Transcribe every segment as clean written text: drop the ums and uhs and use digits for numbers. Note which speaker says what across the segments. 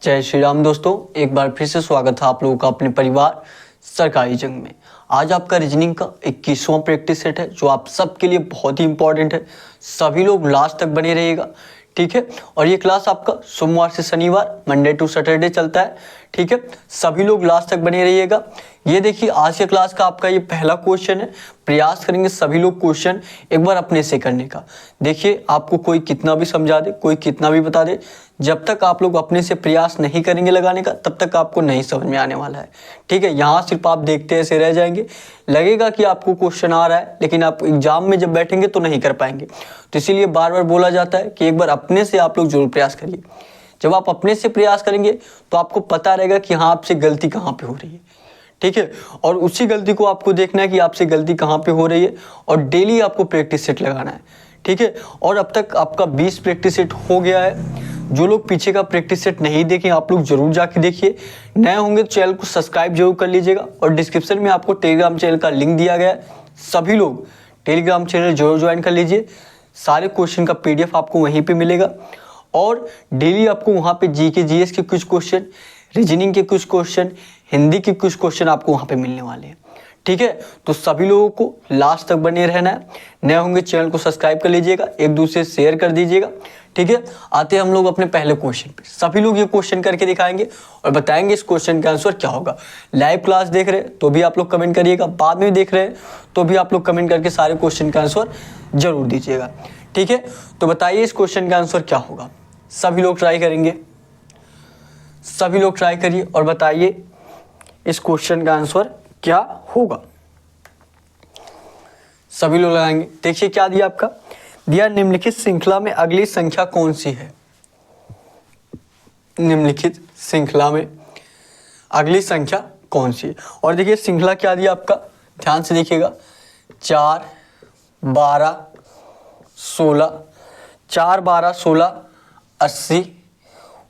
Speaker 1: जय श्री राम दोस्तों, एक बार फिर से स्वागत है आप लोगों का अपने परिवार सरकारी जंग में। आज आपका रीजनिंग का 21वां प्रैक्टिस सेट है जो आप सबके लिए बहुत ही इंपॉर्टेंट है। सभी लोग लास्ट तक बने रहिएगा, ठीक है। और ये क्लास आपका सोमवार से शनिवार मंडे टू सैटरडे चलता है, ठीक है। सभी लोग लास्ट तक बने रहिएगा। ये देखिए आज के क्लास का आपका ये पहला क्वेश्चन है। प्रयास करेंगे सभी लोग क्वेश्चन एक बार अपने से करने का। देखिए आपको कोई कितना भी समझा दे, कोई कितना भी बता दे, जब तक आप लोग अपने से प्रयास नहीं करेंगे लगाने का तब तक आपको नहीं समझ में आने वाला है, ठीक है। यहाँ सिर्फ आप देखते ऐसे रह जाएंगे, लगेगा कि आपको क्वेश्चन आ रहा है, लेकिन आप एग्जाम में जब बैठेंगे तो नहीं कर पाएंगे। तो इसीलिए बार बार बोला जाता है कि एक बार अपने से आप लोग जरूर प्रयास करिए। जब आप अपने से प्रयास करेंगे तो आपको पता रहेगा कि हाँ आपसे गलती कहाँ पे हो रही है, ठीक है। और उसी गलती को आपको देखना है कि आपसे गलती कहाँ पे हो रही है और डेली आपको प्रैक्टिस सेट लगाना है, ठीक है। और अब तक आपका 20 प्रैक्टिस सेट हो गया है। जो लोग पीछे का प्रैक्टिस सेट नहीं देखे आप लोग जरूर जाके देखिए। नए होंगे तो चैनल को सब्सक्राइब जरूर कर लीजिएगा और डिस्क्रिप्शन में आपको टेलीग्राम चैनल का लिंक दिया गया है। सभी लोग टेलीग्राम चैनल जरूर ज्वाइन कर लीजिए। सारे क्वेश्चन का PDF आपको वहीं पे मिलेगा और डेली आपको वहाँ पे जीके जीएस के कुछ क्वेश्चन, रीजनिंग के कुछ क्वेश्चन, हिंदी के कुछ क्वेश्चन आपको वहाँ पे मिलने वाले हैं, ठीक है। तो सभी लोगों को लास्ट तक बने रहना है। नए होंगे चैनल को सब्सक्राइब कर लीजिएगा, एक दूसरे से शेयर कर दीजिएगा, ठीक है। आते हैं हम लोग अपने पहले क्वेश्चन पे। सभी लोग ये क्वेश्चन करके दिखाएंगे और बताएंगे इस क्वेश्चन का आंसर क्या होगा। लाइव क्लास देख रहे हैं तो भी आप लोग कमेंट करिएगा, बाद में देख रहे हैं तो भी आप लोग कमेंट करके सारे क्वेश्चन का आंसर जरूर दीजिएगा, ठीक है। तो बताइए इस क्वेश्चन का आंसर क्या होगा। सभी लोग ट्राई करेंगे, सभी लोग ट्राई करिए और बताइए इस क्वेश्चन का आंसर क्या होगा। सभी लोग लगाएंगे। देखिए क्या दिया आपका, दिया निम्नलिखित श्रृंखला में अगली संख्या कौन सी है। निम्नलिखित श्रृंखला में अगली संख्या कौन सी है। और देखिए श्रृंखला क्या दिया आपका, ध्यान से देखिएगा। 4, 12, 16, 4, 12, 16, 80।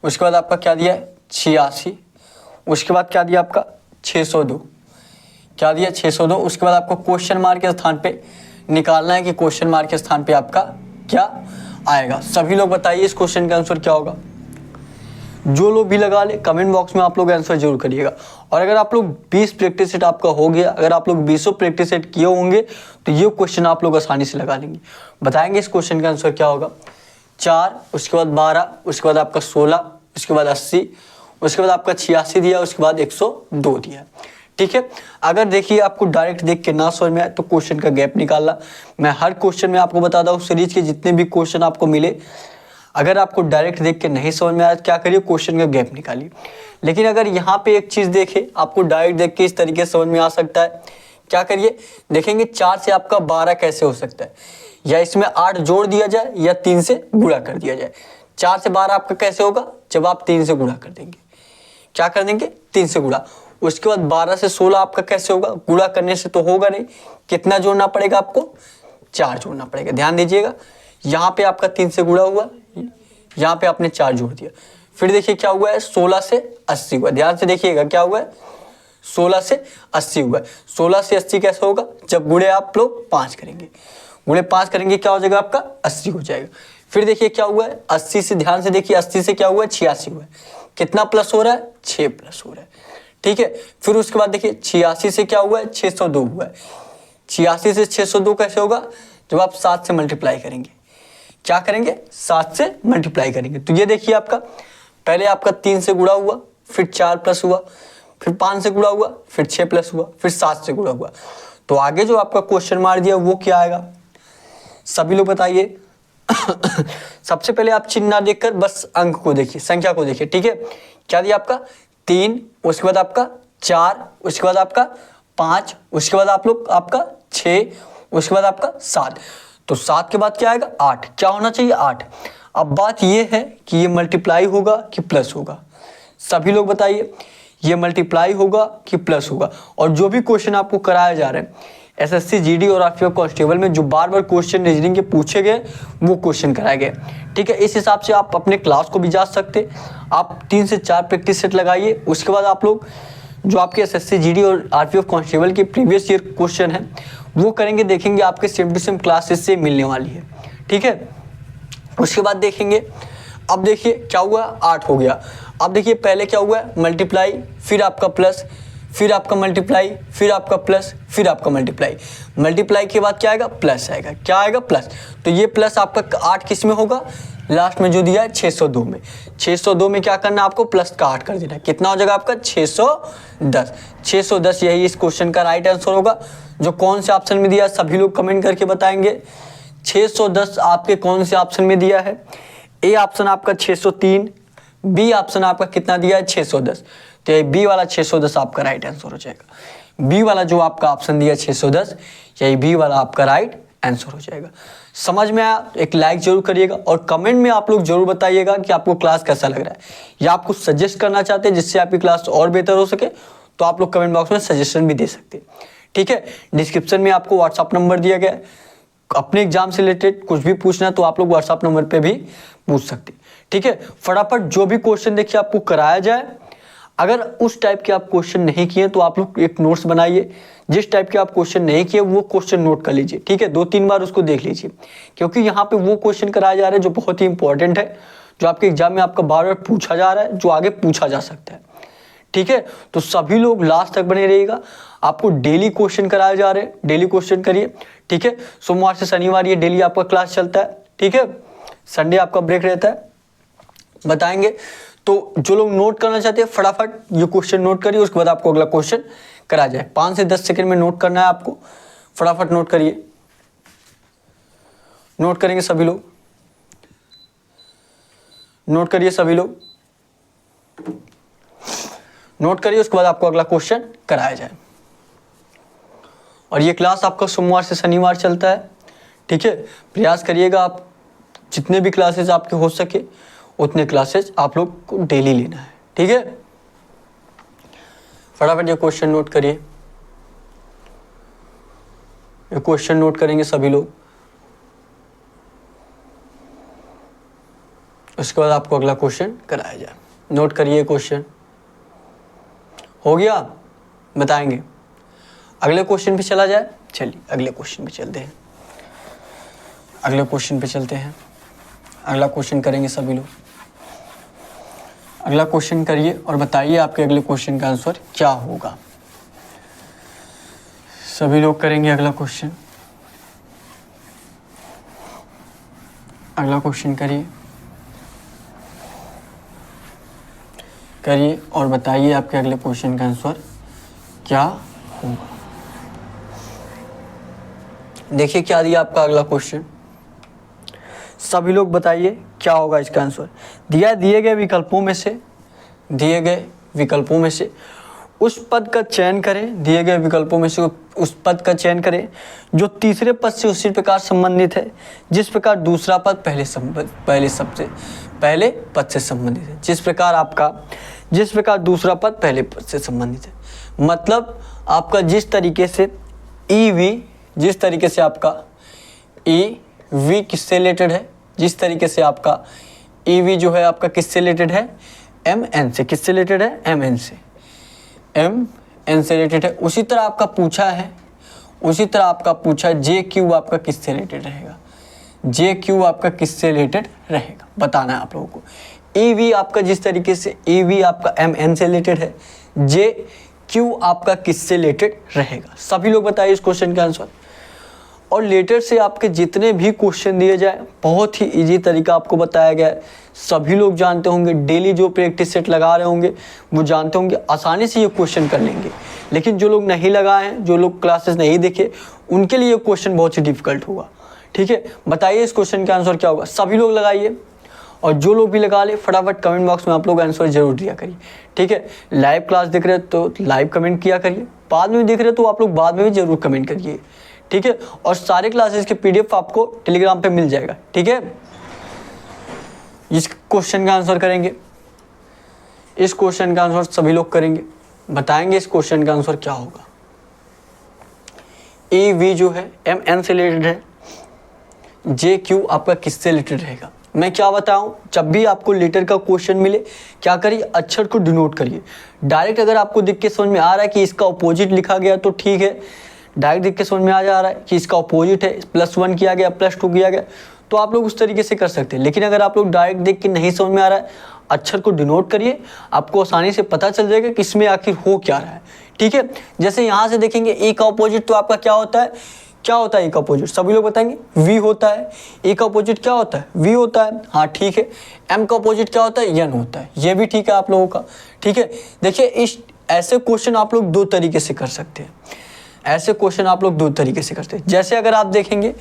Speaker 1: उसके बाद आपका क्या दिया है 86। उसके बाद क्या दिया आपका 602। क्या दिया 602। उसके बाद आपको क्वेश्चन मार्क के स्थान पे निकालना है कि क्वेश्चन मार्क के स्थान पे आपका क्या आएगा। सभी लोग बताइए इस क्वेश्चन का आंसर क्या होगा। जो लोग भी लगा ले कमेंट बॉक्स में आप लोग आंसर जरूर करिएगा। और अगर आप लोग 20 प्रैक्टिस सेट आपका हो गया, अगर आप लोग 20 प्रैक्टिस सेट किए होंगे तो ये क्वेश्चन आप लोग आसानी से लगा लेंगे। बताएंगे इस क्वेश्चन का आंसर क्या होगा। 4, उसके बाद 12, उसके बाद आपका 16, उसके बाद 80, उसके बाद आपका 86 दिया, उसके बाद 102 दिया, ठीक है। अगर देखिए आपको डायरेक्ट देख के ना समझ में आए तो क्वेश्चन का गैप निकालना। मैं हर क्वेश्चन में आपको बताता हूँ सीरीज के जितने भी क्वेश्चन आपको मिले, अगर आपको डायरेक्ट देख के नहीं समझ में आया क्या करिए, क्वेश्चन का गैप निकालिए। लेकिन अगर यहाँ पे एक चीज देखे आपको डायरेक्ट देख के इस तरीके से समझ में आ सकता है, क्या करिए देखेंगे 4 से आपका 12 कैसे हो सकता है, या इसमें 8 जोड़ दिया जाए या 3 से गुणा कर दिया जाए। 4 से 12 आपका कैसे होगा, जब आप 3 से गुणा कर देंगे। क्या कर देंगे 3 से गुणा। उसके बाद 12 से 16 आपका कैसे होगा, गुणा करने से तो होगा नहीं, कितना जोड़ना पड़ेगा आपको 4 जोड़ना पड़ेगा। ध्यान दीजिएगा यहाँ पे आपका 3 से गुणा हुआ, यहाँ पे आपने 4 जोड़ दिया। फिर देखिए क्या हुआ है 16 से 80 हुआ। ध्यान से देखिएगा क्या हुआ है 16 से 80 हुआ है। 16 से 80 कैसे होगा, जब गुणे आप लोग 5 करेंगे, गुणे 5 करेंगे क्या हो जाएगा आपका 80 हो जाएगा। फिर देखिए क्या हुआ है 80 से, ध्यान से देखिए 80 से क्या हुआ है 86 हुआ है। कितना प्लस हो रहा है 6 प्लस हो रहा है, ठीक है। फिर उसके बाद देखिए 86 से क्या हुआ है 602 हुआ है। 86 से 602 कैसे होगा, जब आप 7 से मल्टीप्लाई करेंगे। क्या करेंगे 7 से मल्टीप्लाई करेंगे। तो ये देखिए आपका पहले आपका 3 से गुणा हुआ, फिर 4 प्लस हुआ, फिर 5 से गुणा हुआ, फिर 6 प्लस हुआ, फिर 7 से गुणा हुआ। तो आगे जो आपका क्वेश्चन मार दिया वो क्या आएगा, सभी लोग बताइए। सबसे पहले आप चिन्ह ना देखकर बस अंक को देखिए, संख्या को देखिए, ठीक है। क्या दिया आपका 3, उसके बाद आपका 4, उसके बाद आपका 5, उसके बाद आप लोग आपका 6, उसके बाद आपका 7। तो 7 के बाद क्या आएगा 8। क्या होना चाहिए 8। अब बात ये है कि ये मल्टीप्लाई होगा कि प्लस होगा। सभी लोग बताइए ये मल्टीप्लाई होगा कि प्लस होगा। और जो भी क्वेश्चन आपको कराया जा रहा है SSC GD और RPF कांस्टेबल में जो बार बार क्वेश्चन रीजनिंग के पूछे गए वो क्वेश्चन कराए गए, ठीक है। इस हिसाब से आप अपने क्लास को भी जा सकते। आप 3 से 4 प्रैक्टिस सेट लगाइए। उसके बाद आप लोग जो आपके SSC GD और RPF कांस्टेबल के प्रीवियस ईयर क्वेश्चन है वो करेंगे, देखेंगे आपके सेम टू सेम क्लासेस से मिलने वाली है, ठीक है। उसके बाद देखेंगे अब देखिए क्या हुआ, 8 हो गया। अब देखिए पहले क्या हुआ, मल्टीप्लाई, फिर आपका प्लस, फिर आपका मल्टीप्लाई, फिर आपका प्लस, फिर आपका मल्टीप्लाई। मल्टीप्लाई के बाद क्या आएगा, प्लस आएगा। क्या आएगा, प्लस। तो ये प्लस आपका 8 किस में होगा, लास्ट में जो दिया है 602 में। 602 में क्या करना है आपको, प्लस का 8 कर देना है। कितना हो जाएगा आपका, 610। 610 यही इस क्वेश्चन का राइट आंसर होगा। जो कौन से ऑप्शन में दिया है सभी लोग कमेंट करके बताएंगे। 610 आपके कौन से ऑप्शन में दिया है, ए ऑप्शन आपका 603, बी ऑप्शन आपका कितना दिया है, 610। तो ये बी वाला 610 आपका राइट आंसर हो जाएगा। बी वाला जो आपका ऑप्शन दिया 610, यही बी वाला आपका राइट आंसर हो जाएगा। समझ में आया, एक लाइक जरूर करिएगा और कमेंट में आप लोग जरूर बताइएगा कि आपको क्लास कैसा लग रहा है, या आप कुछ सजेस्ट करना चाहते हैं जिससे आपकी क्लास और बेहतर हो सके, तो आप लोग कमेंट बॉक्स में सजेशन भी दे सकते हैं। ठीक है, डिस्क्रिप्शन में आपको व्हाट्सअप नंबर दिया गया है। अपने एग्जाम से रिलेटेड कुछ भी पूछना है तो आप लोग व्हाट्सअप नंबर पे भी पूछ सकते हैं। ठीक है, फटाफट जो भी क्वेश्चन देखिए आपको कराया जाए, अगर उस टाइप के आप क्वेश्चन नहीं किए तो आप लोग एक नोट्स बनाइए, जिस टाइप के आप क्वेश्चन नहीं किए वो क्वेश्चन नोट कर लीजिए। ठीक है, 2-3 बार उसको देख लीजिए, क्योंकि यहाँ पे वो क्वेश्चन कराया जा रहा है जो बहुत ही इंपॉर्टेंट है, जो आपके एग्जाम में आपका बार बार पूछा जा रहा है, जो आगे पूछा जा सकता है। ठीक है, तो सभी लोग लास्ट तक बने रहिएगा। आपको डेली क्वेश्चन कराए जा रहे हैं, डेली क्वेश्चन करिए। ठीक है, सोमवार से शनिवार ये डेली आपका क्लास चलता है। ठीक है, संडे आपका ब्रेक रहता है, बताएंगे। तो जो लोग नोट करना चाहते हैं फटाफट ये क्वेश्चन नोट करिए, उसके बाद आपको अगला क्वेश्चन करा जाए। 5 से 10 सेकंड में नोट करना है आपको, फटाफट नोट करिए। नोट करेंगे सभी लोग, नोट करिए सभी लोग, नोट करिए, उसके बाद आपको अगला क्वेश्चन कराया जाए। और ये क्लास आपका सोमवार से शनिवार चलता है। ठीक है, प्रयास करिएगा आप जितने भी क्लासेस आपके हो सके उतने क्लासेस आप लोग को डेली लेना है। ठीक है, फटाफट ये क्वेश्चन नोट करिए, ये क्वेश्चन नोट करेंगे सभी लोग, उसके बाद आपको अगला क्वेश्चन कराया जाए। नोट करिए क्वेश्चन, हो गया, बताएंगे। अगले क्वेश्चन पे चला जाए, चलिए अगले क्वेश्चन पे चलते हैं, अगले क्वेश्चन पे चलते हैं। अगला क्वेश्चन करेंगे सभी लोग, अगला क्वेश्चन करिए और बताइए आपके अगले क्वेश्चन का आंसर क्या होगा। सभी लोग करेंगे अगला क्वेश्चन, अगला क्वेश्चन करिए, करिए और बताइए आपके अगले क्वेश्चन का आंसर क्या होगा। देखिए क्या दिया आपका अगला क्वेश्चन, सभी लोग बताइए क्या होगा इसका आंसर। दिए गए विकल्पों में से, दिए गए विकल्पों में से उस पद का चयन करें, दिए गए विकल्पों में से उस पद का चयन करें जो तीसरे पद से उसी प्रकार संबंधित है जिस प्रकार दूसरा पद पहले पद से संबंधित है। जिस प्रकार दूसरा पद पहले पद से संबंधित है, मतलब आपका जिस तरीके से जिस तरीके से आपका वी किससे रिलेटेड है, जिस तरीके से आपका वी जो है आपका किससे रिलेटेड है, MN से। किससे रिलेटेड है, MN से, MN से रिलेटेड है। उसी तरह आपका पूछा है JQ आपका किससे रिलेटेड रहेगा, JQ आपका किससे रिलेटेड रहेगा, बताना है आप लोगों को। EV आपका जिस तरीके से EV आपका MN से रिलेटेड है, JQ आपका किससे रिलेटेड रहेगा। सभी लोग बताइए इस क्वेश्चन का आंसर। और लेटर से आपके जितने भी क्वेश्चन दिए जाए बहुत ही इजी तरीका आपको बताया गया है। सभी लोग जानते होंगे, डेली जो प्रैक्टिस सेट लगा रहे होंगे वो जानते होंगे आसानी से ये क्वेश्चन कर लेंगे। लेकिन जो लोग नहीं लगाए हैं, जो लोग क्लासेस नहीं देखे, उनके लिए ये क्वेश्चन बहुत ही डिफिकल्ट होगा। ठीक है, बताइए इस क्वेश्चन का आंसर क्या होगा। सभी लोग लगाइए और जो लोग भी लगा ले फटाफट कमेंट बॉक्स में आप लोग आंसर जरूर दिया करिए। ठीक है, लाइव क्लास देख रहे तो लाइव कमेंट किया करिए, बाद में देख रहे तो आप लोग बाद में भी जरूर कमेंट करिए। ठीक है, और सारे क्लासेस के PDF आपको टेलीग्राम पे मिल जाएगा। ठीक है, इस क्वेश्चन का आंसर करेंगे, इस क्वेश्चन का आंसर सभी लोग करेंगे, बताएंगे इस क्वेश्चन का आंसर क्या होगा। EV जो है MN से रिलेटेड है, JQ आपका किससे रिलेटेड रहेगा। मैं क्या बताऊं, जब भी आपको लेटर का क्वेश्चन मिले क्या करिए, अक्षर को डिनोट करिए। डायरेक्ट अगर आपको दिख के समझ में आ रहा है कि इसका अपोजिट लिखा गया तो ठीक है, डायरेक्ट दिख के समझ में आ जा रहा है कि इसका अपोजिट है, +1 किया गया +2 किया गया तो आप लोग उस तरीके से कर सकते हैं। लेकिन अगर आप लोग डायरेक्ट देख के नहीं समझ में आ रहा है, अक्षर को डिनोट करिए, आपको आसानी से पता चल जाएगा कि इसमें आखिर हो क्या रहा है। ठीक है, जैसे यहाँ से देखेंगे ए का अपोजिट तो आपका क्या होता है, क्या होता है ए का अपोजिट, सभी लोग बताएंगे वी होता है। ए का अपोजिट क्या होता है, वी होता है। हाँ ठीक है, एम का अपोजिट क्या होता है, एन होता है। ये भी ठीक है आप लोगों का। ठीक है, देखिए इस ऐसे क्वेश्चन आप लोग दो तरीके से कर सकते हैं। ऐसे क्वेश्चन आप लोग दो तरीके से करते हैं। जैसे अगर आप देखेंगे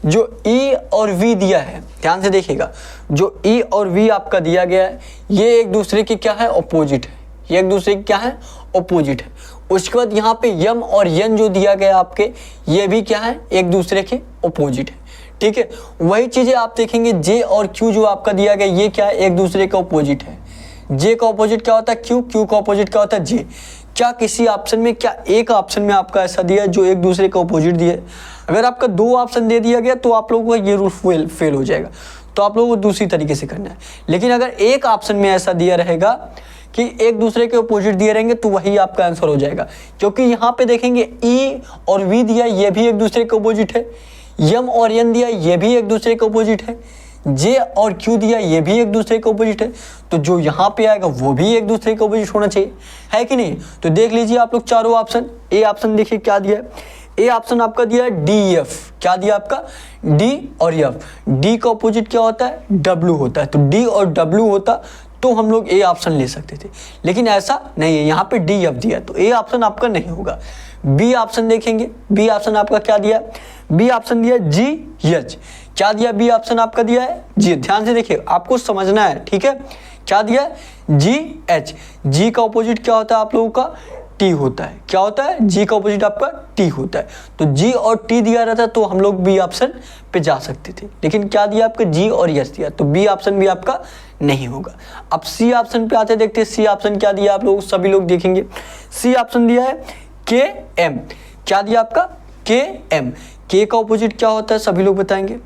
Speaker 1: जो ई और वी दिया है, ध्यान से देखिएगा, जो ई और वी आपका दिया गया है ये एक दूसरे के क्या है, अपोजिट है। ये एक दूसरे के क्या है, अपोजिट है। उसके बाद यहाँ पे यम और यन जो दिया गया आपके, ये भी क्या है, एक दूसरे के अपोजिट है। ठीक है, वही चीजें आप देखेंगे जे और क्यू जो आपका दिया गया, ये क्या है, एक दूसरे का अपोजिट है। जे का अपोजिट क्या होता है, क्यू, क्यू का अपोजिट क्या होता है, जे। क्या किसी ऑप्शन में, क्या एक ऑप्शन में आपका ऐसा दिया है जो एक दूसरे का अपोजिट दिया है? अगर आपका दो ऑप्शन दे दिया गया तो आप लोगों का ये रूल फेल हो जाएगा। तो आप लोगों को दूसरी तरीके से करना है। लेकिन अगर एक ऑप्शन में ऐसा दिया रहेगा कि एक दूसरे के अपोजिट दिए रहेंगे तो वही आपका आंसर हो जाएगा। क्योंकि यहाँ पे देखेंगे ई और वी दिया, ये भी एक दूसरे के अपोजिट है। यम और एन दिया, ये भी एक दूसरे के अपोजिट है। जे और क्यू दिया, ये भी एक दूसरे के अपोजिट है। तो जो यहाँ पे आएगा वो भी एक दूसरे के अपोजिट होना चाहिए, है कि नहीं? तो देख लीजिए आप लोग चारों ऑप्शन। ए ऑप्शन देखिए क्या दिया है, ए ऑप्शन आपका दिया है डी एफ। क्या दिया आपका, डी और एफ। डी का अपोजिट क्या होता है, डब्ल्यू होता है। तो डी और डब्ल्यू होता तो हम लोग ए ऑप्शन ले सकते थे, लेकिन ऐसा नहीं है, यहाँ पे डी एफ दिया तो ए ऑप्शन आपका नहीं होगा। बी ऑप्शन देखेंगे, बी ऑप्शन आपका क्या दिया, बी ऑप्शन दिया जी एच। क्या दिया, बी ऑप्शन आपका दिया है जी। ध्यान से देखिए, आपको समझना है, ठीक है। क्या दिया है, जी एच। जी का अपोजिट क्या होता है आप लोगों का, टी होता है। क्या होता है, जी का अपोजिट आपका टी होता है। तो जी और टी दिया रहता तो हम लोग बी ऑप्शन पे जा सकते थे, लेकिन क्या दिया आपका, जी और यस दिया, तो बी ऑप्शन भी आपका नहीं होगा। अब सी ऑप्शन पे आते देखते हैं, सी ऑप्शन क्या दिया आप लोग, सभी लोग देखेंगे। सी ऑप्शन दिया है के एम। क्या दिया आपका, के एम। के का अपोजिट क्या होता है, सभी लोग बताएंगे।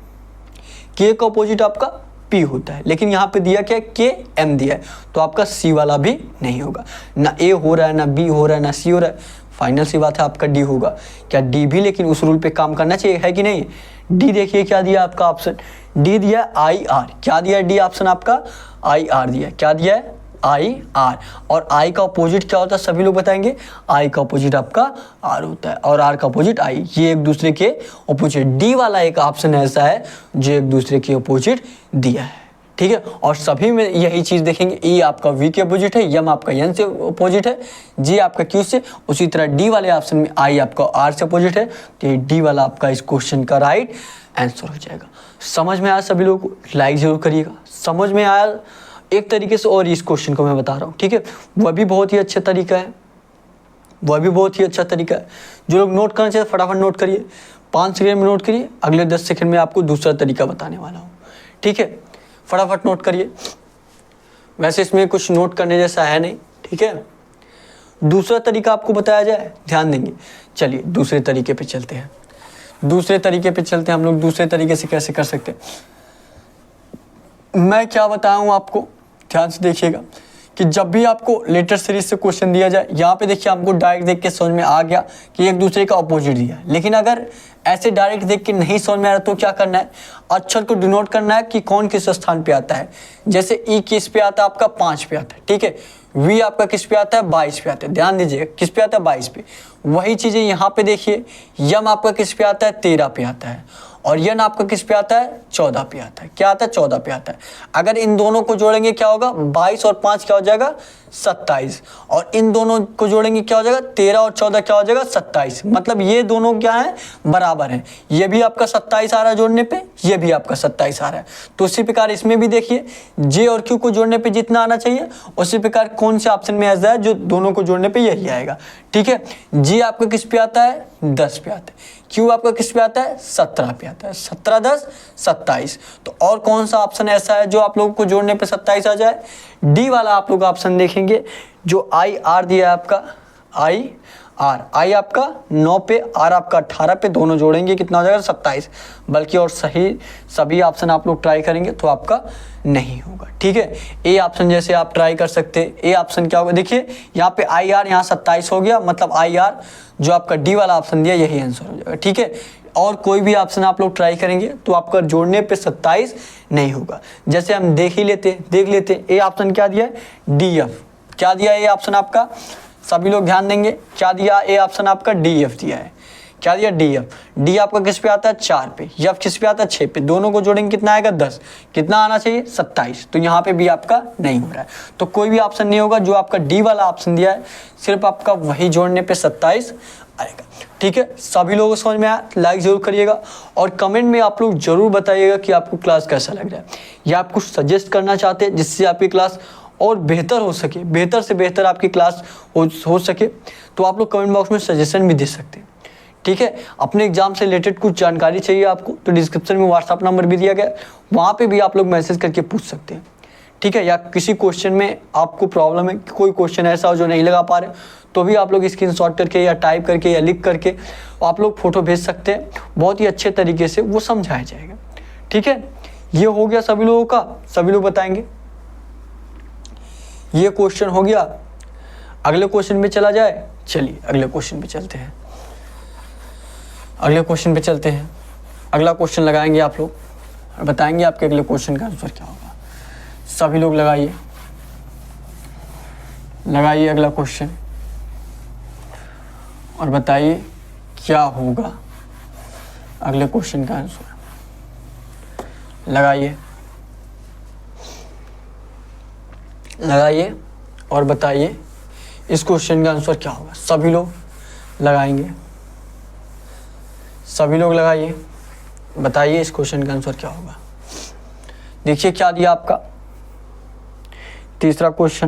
Speaker 1: के का अपोजिट आपका पी होता है, लेकिन यहाँ पे दिया क्या, के एम दिया है, तो आपका सी वाला भी नहीं होगा। ना ए हो रहा है, ना बी हो रहा है, ना सी हो रहा है। फाइनल सी बात है, आपका डी होगा। क्या डी भी, लेकिन उस रूल पे काम करना चाहिए, है कि नहीं? डी देखिए क्या दिया आपका ऑप्शन, डी दिया आई आर। क्या दिया डी ऑप्शन आपका, आई आर दिया। क्या दिया है, आई आर। और आई का अपोजिट क्या होता है, सभी लोग बताएंगे। आई का अपोजिट आपका आर होता है, और आर का अपोजिट आई। ये एक दूसरे के अपोजिट, डी वाला एक ऑप्शन ऐसा है जो एक दूसरे के अपोजिट दिया है, ठीक है। और सभी में यही चीज देखेंगे, ई आपका वी के अपोजिट है, यम आपका एन से अपोजिट है, जी आपका क्यू से। उसी तरह डी वाले ऑप्शन में आई आपका आर से अपोजिट है, तो ये डी वाला आपका इस क्वेश्चन का राइट आंसर हो जाएगा। समझ में आया सभी लोग को? लाइक जरूर करिएगा। समझ में आया एक तरीके से, और इस क्वेश्चन को मैं बता रहा हूँ, ठीक है। वह भी बहुत ही अच्छा तरीका है, वह भी बहुत ही अच्छा तरीका है। जो लोग नोट करना चाहिए फटाफट नोट करिए, 5 सेकेंड में नोट करिए। अगले 10 सेकेंड में आपको दूसरा तरीका बताने वाला हूँ, ठीक है। फटाफट नोट करिए। वैसे इसमें कुछ नोट करने जैसा है नहीं, ठीक है। दूसरा तरीका आपको बताया जाए, ध्यान देंगे। चलिए दूसरे तरीके पे चलते हैं, दूसरे तरीके पे चलते हैं। हम लोग दूसरे तरीके से कैसे कर सकते हैं, मैं क्या बताऊँ आपको, ध्यान से देखिएगा। कि जब भी आपको लेटर सीरीज से क्वेश्चन दिया जाए, यहाँ पे देखिए आपको डायरेक्ट देख के समझ में आ गया कि एक दूसरे का अपोजिट दिया है। लेकिन अगर ऐसे डायरेक्ट देख के नहीं समझ में आ रहा तो क्या करना है, अक्षर को डिनोट करना है कि कौन किस स्थान पे आता है। जैसे ई किस पे आता है आपका, 5 पे आता है, ठीक है। वी आपका किस पे आता है, 22 पे आता है। ध्यान दीजिएगा किस पे आता है, 22 पे। वही चीजें यहाँ पे देखिए, यम आपका किस पे आता है, 13 पे आता है। और यन आपका किस पे आता है, 14 पे आता है। क्या आता है, 14 पे आता है। अगर इन दोनों को जोड़ेंगे क्या होगा, 22 और 5 क्या हो जाएगा, 27। और इन दोनों को जोड़ेंगे क्या हो जाएगा, 13 और 14 क्या हो जाएगा, 27। मतलब ये दोनों क्या है, बराबर है। ये भी आपका 27 आ रहा है जोड़ने पे, ये भी आपका 27 आ रहा है। तो उसी प्रकार इसमें भी देखिए, जे और क्यू को जोड़ने पे जितना आना चाहिए, उसी प्रकार कौन से ऑप्शन में ऐसा है जो दोनों को जोड़ने पे यही आएगा, ठीक है। जे आपका किस पे आता है, 10 पे आता है। क्यू आपका किस पे आता है, 17 पे आता है। 17 10 27। तो और कौन सा ऑप्शन ऐसा है जो आप लोगों को जोड़ने पे 27 आ जाए, डी वाला आप लोग ऑप्शन देखेंगे, जो आई आर दिया है आपका, आई आर। आई आपका 9 पे, आर आपका 18 पे, दोनों जोड़ेंगे कितना हो जाएगा, 27। बल्कि और सही सभी ऑप्शन आप लोग ट्राई करेंगे तो आपका नहीं होगा, ठीक है। ए ऑप्शन जैसे आप ट्राई कर सकते हैं। ए ऑप्शन क्या होगा, देखिए यहाँ पे आई आर, यहाँ 27 हो गया, मतलब आई आर जो आपका डी वाला ऑप्शन दिया यही आंसर हो जाएगा, ठीक है। और कोई भी ऑप्शन आप लोग ट्राई करेंगे तो आपका जोड़ने पे 27 नहीं होगा। जैसे हम देख लेते ए ऑप्शन क्या दिया है, डी एफ। क्या दिया है ए ऑप्शन आपका, सभी लोग ध्यान देंगे, क्या दिया ए ऑप्शन आपका, डी एफ दिया है। क्या दिया, डी एफ। डी आपका किस पे आता है, 4 पे, एफ किस पे आता है, 6 पे। दोनों को जोड़ेंगे कितना आएगा, 10। कितना आना चाहिए, 27। तो यहाँ पे भी आपका नहीं हो रहा है, तो कोई भी ऑप्शन नहीं होगा। जो आपका डी वाला ऑप्शन दिया है सिर्फ आपका वही जोड़ने पे 27 आएगा। ठीक है, सभी लोगों को समझ में आया, लाइक जरूर करिएगा और कमेंट में आप लोग जरूर बताइएगा कि आपको क्लास कैसा लग रहा है, या आप कुछ सजेस्ट करना चाहते हैं जिससे आपकी क्लास और बेहतर हो सके, बेहतर से बेहतर आपकी क्लास हो सके, तो आप लोग कमेंट बॉक्स में सजेशन भी दे सकते हैं। ठीक है, अपने एग्जाम से रिलेटेड कुछ जानकारी चाहिए आपको तो डिस्क्रिप्शन में व्हाट्सअप नंबर भी दिया गया है, वहाँ पे भी आप लोग मैसेज करके पूछ सकते हैं। ठीक है, या किसी क्वेश्चन में आपको प्रॉब्लम है, कोई क्वेश्चन ऐसा हो जो नहीं लगा पा रहे, तो भी आप लोग स्क्रीनशॉट करके या टाइप करके या लिख करके आप लोग फोटो भेज सकते हैं, बहुत ही अच्छे तरीके से वो समझाया जाएगा। ठीक है, ये हो गया सभी लोगों का, सभी लोग बताएंगे। ये क्वेश्चन हो गया, अगले क्वेश्चन पे चला जाए। चलिए अगले क्वेश्चन पे चलते हैं, अगले क्वेश्चन पे चलते हैं। अगला क्वेश्चन लगाएंगे आप लोग और बताएंगे आपके अगले क्वेश्चन का आंसर क्या होगा। सभी लोग लगाइए अगला क्वेश्चन और बताइए क्या होगा अगले क्वेश्चन का आंसर। लगाइए और बताइए इस क्वेश्चन का आंसर क्या होगा। सभी लोग लगाएंगे, सभी लोग लगाइए, बताइए इस क्वेश्चन का आंसर क्या होगा। देखिए क्या दिया आपका, तीसरा क्वेश्चन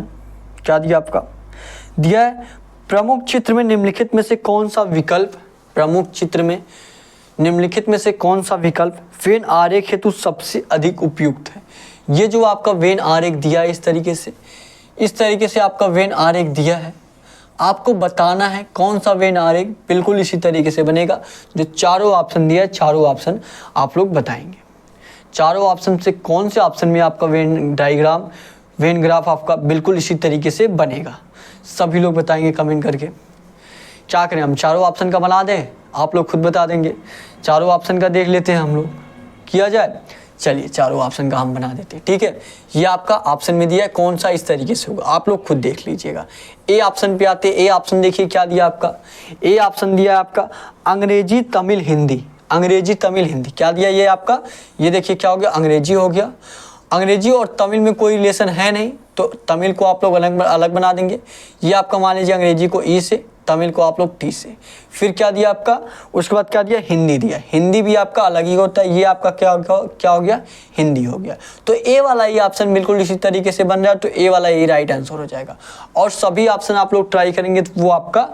Speaker 1: क्या दिया आपका, दिया है प्रमुख चित्र में निम्नलिखित में से कौन सा विकल्प, प्रमुख चित्र में निम्नलिखित में से कौन सा विकल्प वेन आरेख हेतु सबसे अधिक उपयुक्त है। ये जो आपका वेन आरेख दिया है, इस तरीके से आपका वेन आरेख दिया है, आपको बताना है कौन सा वेन आरेख बिल्कुल इसी तरीके से बनेगा जो चारों ऑप्शन दिया है। चारों ऑप्शन आप लोग बताएंगे, चारों ऑप्शन से कौन से ऑप्शन में आपका वेन डायग्राम, वेन ग्राफ आपका बिल्कुल इसी तरीके से बनेगा। सभी लोग बताएंगे कमेंट करके। क्या करें, हम चारों ऑप्शन का बना दें, आप लोग खुद बता देंगे। चारों ऑप्शन का देख लेते हैं हम लोग, किया जाए। चलिए चारों ऑप्शन का हम बना देते हैं। ठीक है, ये आपका ऑप्शन में दिया है, कौन सा इस तरीके से होगा आप लोग खुद देख लीजिएगा। ए ऑप्शन पे आते हैं, ए ऑप्शन देखिए क्या दिया आपका, ए ऑप्शन दिया है आपका अंग्रेजी तमिल हिंदी, अंग्रेजी तमिल हिंदी। क्या दिया ये आपका, ये देखिए क्या हो गया, अंग्रेजी हो गया। अंग्रेजी और तमिल में कोई रिलेशन है नहीं, तो तमिल को आप लोग अलग बना देंगे। ये आपका मान लीजिए अंग्रेजी को ई से, तमिल को आप लोग टी से। फिर क्या दिया आपका, उसके बाद क्या दिया, हिंदी दिया। हिंदी भी आपका अलग ही होता है, ये आपका क्या हो गया, हिंदी हो गया। तो ए वाला ये ऑप्शन बिल्कुल इसी तरीके से बन रहा है, तो ए वाला ये राइट आंसर हो जाएगा। और सभी ऑप्शन आप लोग ट्राई करेंगे तो वो आपका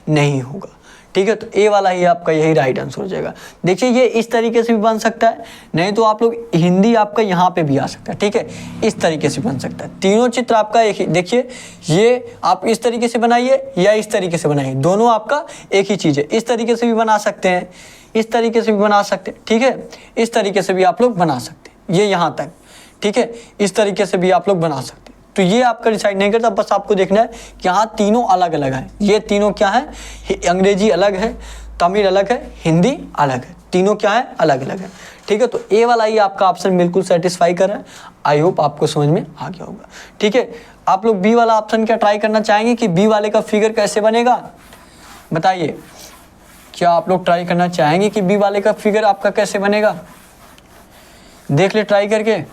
Speaker 1: नहीं होगा। ठीक है, तो ए वाला ही आपका यही राइट आंसर हो जाएगा। देखिए ये इस तरीके से भी बन सकता है, नहीं तो आप लोग हिंदी आपका यहाँ पे भी आ सकता है। ठीक है, इस तरीके से बन सकता है। तीनों चित्र आपका एक ही, देखिए ये आप इस तरीके से बनाइए या इस तरीके से बनाइए, दोनों आपका एक ही चीज़ है। इस तरीके से भी बना सकते हैं, इस तरीके से भी बना सकते हैं। ठीक है, इस तरीके से भी आप लोग बना सकते हैं, ये यहाँ तक। ठीक है, इस तरीके से भी आप लोग बना सकते हैं। तो ये आपका डिसाइड नहीं करता, बस आपको देखना है कि हाँ तीनों अलग अलग है। ये तीनों क्या है, अंग्रेजी अलग है, तमिल अलग है, हिंदी अलग है, तीनों क्या है, अलग अलग है। ठीक है, तो ए वाला ही आपका ऑप्शन बिल्कुल सेटिस्फाई कर रहा है। आई होप आपको समझ में आ गया होगा। ठीक है, आप लोग बी वाला ऑप्शन क्या ट्राई करना चाहेंगे कि बी वाले का फिगर कैसे बनेगा, बताइए। क्या आप लोग ट्राई करना चाहेंगे कि बी वाले का फिगर आपका कैसे बनेगा, देख ले ट्राई करके।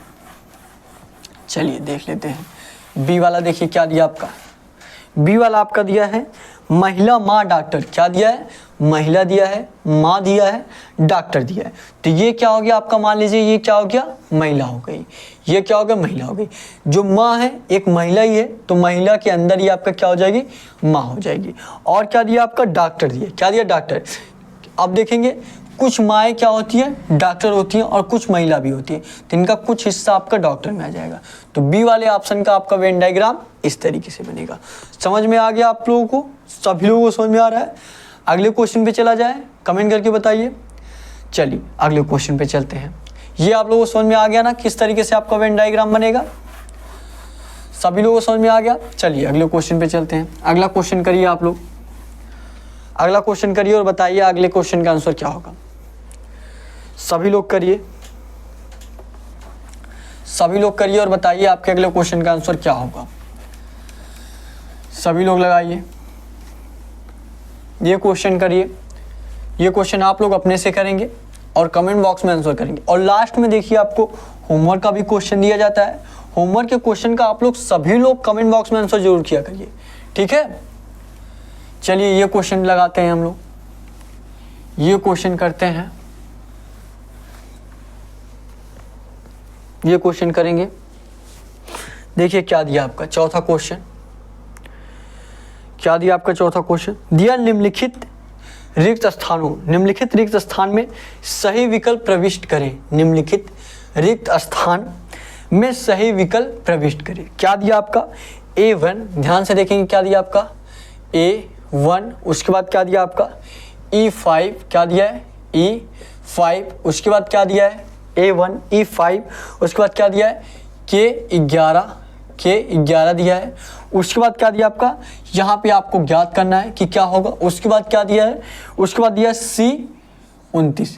Speaker 1: चलिए देख लेते हैं। बी वाला देखिए क्या दिया आपका, बी वाला आपका दिया है महिला माँ डॉक्टर। क्या दिया है, महिला दिया है, माँ दिया है, डॉक्टर दिया है। तो ये क्या हो गया आपका, मान लीजिए ये क्या हो गया, महिला हो गई। ये क्या हो गया, महिला हो गई। जो माँ है एक महिला ही है, तो महिला के अंदर ही आपका क्या हो जाएगी, माँ हो जाएगी। और क्या दिया आपका, डॉक्टर दिया। क्या दिया, डॉक्टर। अब देखेंगे कुछ माएँ क्या होती हैं, डॉक्टर होती हैं, और कुछ महिला भी होती है, तो इनका कुछ हिस्सा आपका डॉक्टर में आ जाएगा। तो बी वाले ऑप्शन का आपका वेन डायग्राम इस तरीके से बनेगा। समझ में आ गया आप लोगों को, सभी लोगों को समझ में आ रहा है। अगले क्वेश्चन पे चला जाए, कमेंट करके बताइए। चलिए अगले क्वेश्चन पे चलते हैं। ये आप लोगों को समझ में आ गया ना किस तरीके से आपका वेन डायग्राम बनेगा, सभी लोगों को समझ में आ गया। चलिए अगले क्वेश्चन पे चलते हैं। अगला क्वेश्चन करिए आप लोग, अगला क्वेश्चन करिए और बताइए अगले क्वेश्चन का आंसर क्या होगा। सभी लोग करिए, सभी लोग करिए और बताइए आपके अगले क्वेश्चन का आंसर क्या होगा। सभी लोग लगाइए, ये क्वेश्चन करिए, ये क्वेश्चन आप लोग अपने से करेंगे और कमेंट बॉक्स में आंसर करेंगे। और लास्ट में देखिए आपको होमवर्क का भी क्वेश्चन दिया जाता है, होमवर्क के क्वेश्चन का आप लोग सभी लोग कमेंट बॉक्स में आंसर जरूर किया करिए, ठीक है। चलिए ये क्वेश्चन लगाते हैं हम लोग, ये क्वेश्चन करते हैं, ये क्वेश्चन करेंगे। देखिए क्या दिया आपका चौथा क्वेश्चन, क्या दिया आपका चौथा क्वेश्चन दिया, निम्नलिखित रिक्त स्थानों, निम्नलिखित रिक्त स्थान में सही विकल्प प्रविष्ट करें, निम्नलिखित रिक्त स्थान में सही विकल्प प्रविष्ट करें। क्या दिया आपका A1, ध्यान से देखेंगे क्या दिया आपका A1, उसके बाद क्या दिया आपका E5, क्या दिया है E5, उसके बाद क्या दिया है A1 E5, उसके बाद क्या दिया है K11 दिया है। उसके बाद क्या दिया आपका, यहाँ पे आपको ज्ञात करना है कि क्या होगा। उसके बाद क्या दिया है, उसके बाद दिया है C29,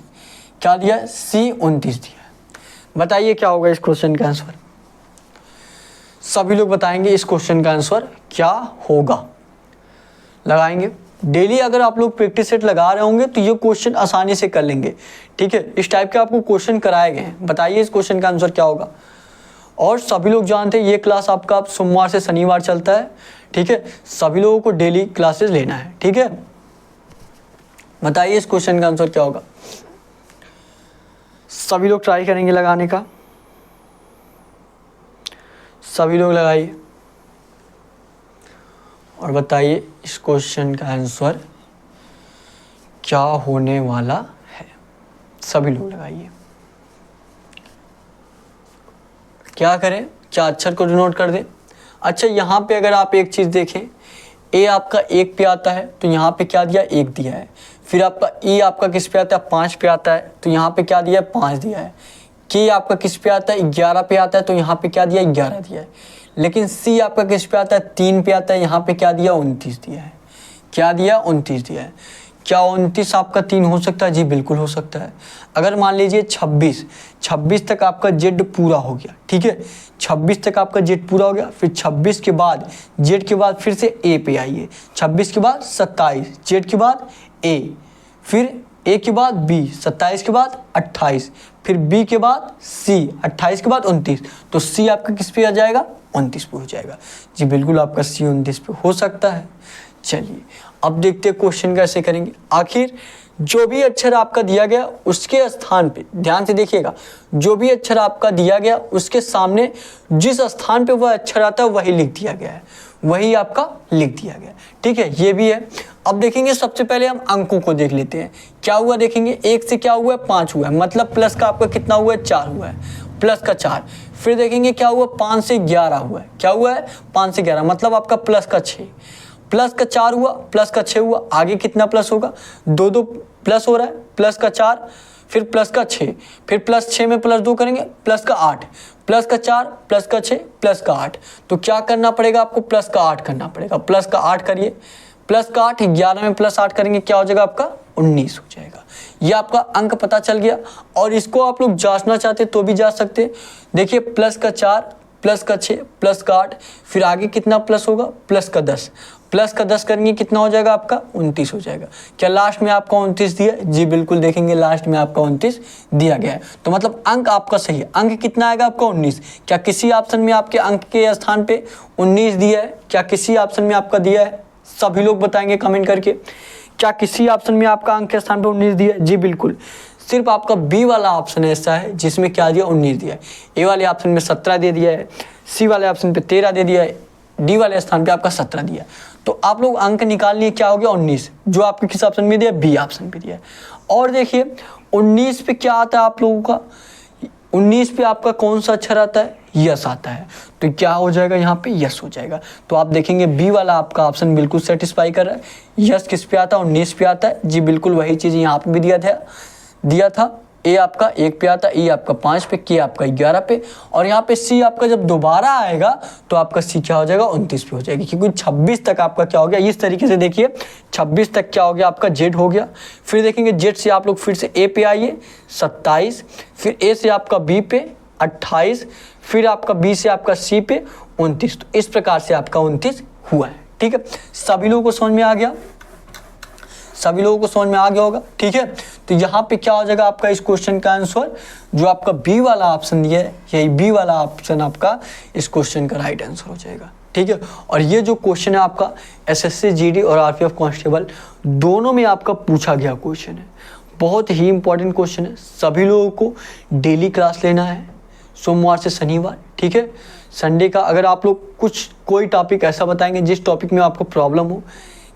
Speaker 1: क्या दिया है C29 दिया है। बताइए क्या होगा इस क्वेश्चन का आंसर, सभी लोग बताएंगे इस क्वेश्चन का आंसर क्या होगा, लगाएंगे। डेली अगर आप लोग प्रैक्टिस सेट लगा रहे होंगे तो ये क्वेश्चन आसानी से कर लेंगे, ठीक है। इस टाइप के आपको क्वेश्चन कराए गए हैं, बताइए इस क्वेश्चन का आंसर क्या होगा। और सभी लोग जानते हैं ये क्लास आपका सोमवार से शनिवार चलता है, ठीक है। सभी लोगों को डेली क्लासेस लेना है, ठीक है। बताइए इस क्वेश्चन का आंसर क्या होगा, सभी लोग ट्राई करेंगे लगाने का, सभी लोग लगाइए और बताइए इस क्वेश्चन का आंसर क्या होने वाला है। सभी लोग लगाइए, क्या करें, क्या अक्षर को डिनोट कर दें। अच्छा यहाँ पे अगर आप एक चीज़ देखें, ए आपका 1 पे आता है तो यहाँ पे क्या दिया 1 दिया है। फिर आपका ई आपका किस पे आता है 5 पे आता है तो यहाँ पे क्या दिया है 5 दिया है। के आपका किस पे आता है 11 पे आता है तो यहाँ पे क्या दिया 11 दिया है। लेकिन सी आपका किस पे आता है 3 पे आता है, यहाँ पे क्या दिया 29 दिया है। क्या दिया 29 दिया है। क्या 29 आपका 3 हो सकता है? जी बिल्कुल हो सकता है। अगर मान लीजिए 26 तक आपका जेड पूरा हो गया, ठीक है, 26 तक आपका जेड पूरा हो गया, फिर 26 के बाद जेड के बाद फिर से ए पे आइए, 26 के बाद 27, जेड के बाद ए, फिर ए के बाद बी, 27 के बाद 28, फिर बी के बाद सी, 28 के बाद 29, तो सी आपका किस पे आ जाएगा 29 पे हो जाएगा। जी बिल्कुल आपका सी 29 पे हो सकता है। चलिए अब देखते हैं क्वेश्चन कैसे करेंगे। आखिर जो भी अक्षर आपका दिया गया उसके स्थान पे, ध्यान से देखिएगा, जो भी अक्षर आपका दिया गया उसके सामने जिस स्थान पे वह अक्षर आता है वही लिख दिया गया है, वही आपका लिख दिया गया, ठीक है। ये भी है। अब देखेंगे सबसे पहले हम अंकों को देख लेते हैं। क्या हुआ देखेंगे, 1 से क्या हुआ है 5 हुआ है, मतलब प्लस का आपका कितना हुआ है 4 हुआ है, प्लस का 4। फिर देखेंगे क्या हुआ 5 से 11 हुआ है, क्या हुआ है 5 से 11, मतलब आपका प्लस का 6, प्लस का 4 हुआ, प्लस का 6 हुआ, आगे कितना प्लस होगा, 2 प्लस हो रहा है, प्लस का 4, फिर प्लस का 6, फिर प्लस 6 में प्लस 2 करेंगे प्लस का 8, प्लस का 4, प्लस का 6, प्लस का 8। तो क्या करना पड़ेगा आपको, प्लस का 8 करना पड़ेगा। प्लस का 8 करिए, प्लस का 8, 11 में प्लस 8 करेंगे क्या हो जाएगा आपका 19 हो जाएगा। ये आपका अंक पता चल गया। और इसको आप लोग जांचना चाहते तो भी जांच सकते। देखिए प्लस का 4, प्लस का 6, प्लस का 8, फिर आगे कितना प्लस होगा प्लस का 10, प्लस का 10 करेंगे कितना हो जाएगा आपका 29 हो जाएगा। क्या लास्ट में आपका 29 दिया? जी बिल्कुल देखेंगे लास्ट में आपका 29 दिया गया है। तो मतलब अंक आपका सही है। अंक कितना आएगा आपका 19। क्या किसी ऑप्शन में आपके अंक के स्थान पे 19 दिया है? क्या किसी ऑप्शन में आपका दिया है? सभी लोग बताएंगे कमेंट करके। क्या किसी ऑप्शन में आपका अंक के स्थान पे 19 दिया है? जी बिल्कुल। सिर्फ आपका बी वाला ऑप्शन ऐसा है जिसमें क्या दिया 19 दिया है। ए वाले ऑप्शन में 17 दे दिया है, सी वाले ऑप्शन पे 13 दे दिया है, डी वाले स्थान पे आपका 17 दिया है। तो आप लोग अंक निकाल लिए, क्या हो गया 19, जो आपके किस ऑप्शन में दिया बी ऑप्शन पे दिया है। और देखिए 19 पे क्या आता है आप लोगों का, 19 पे आपका कौन सा अक्षर आता है? यस आता है। तो क्या हो जाएगा यहाँ पे यस हो जाएगा। तो आप देखेंगे बी वाला आपका ऑप्शन बिल्कुल सेटिस्फाई कर रहा है। यस किस पे आता है 19 पे आता है। जी बिल्कुल वही चीज़ यहाँ पे भी दिया था ए आपका 1 पे आता, ई आपका 5 पे, के आपका 11 पे, और यहाँ पे सी आपका जब दोबारा आएगा तो आपका सी क्या हो जाएगा 29 पे हो जाएगी, क्योंकि 26 तक आपका क्या हो गया, इस तरीके से देखिए 26 तक क्या हो गया आपका जेड हो गया। फिर देखेंगे जेड से आप लोग फिर से ए पे आइए 27, फिर ए से आपका बी पे 28, फिर आपका बी से आपका सी पे 29। तो इस प्रकार से आपका 29 हुआ है। ठीक है, सभी लोगों को समझ में आ गया, सभी लोगों को समझ में आ गया होगा। ठीक है, तो यहाँ पे क्या हो जाएगा आपका इस क्वेश्चन का आंसर, जो आपका बी वाला ऑप्शन दिया है, यही बी वाला ऑप्शन आपका इस क्वेश्चन का राइट आंसर हो जाएगा। ठीक है, और ये जो क्वेश्चन है आपका एसएससी जीडी और आरपीएफ कांस्टेबल दोनों में आपका पूछा गया क्वेश्चन है, बहुत ही इंपॉर्टेंट क्वेश्चन है। सभी लोगों को डेली क्लास लेना है सोमवार से शनिवार। ठीक है, संडे का अगर आप लोग कोई टॉपिक ऐसा बताएंगे जिस टॉपिक में आपको प्रॉब्लम हो,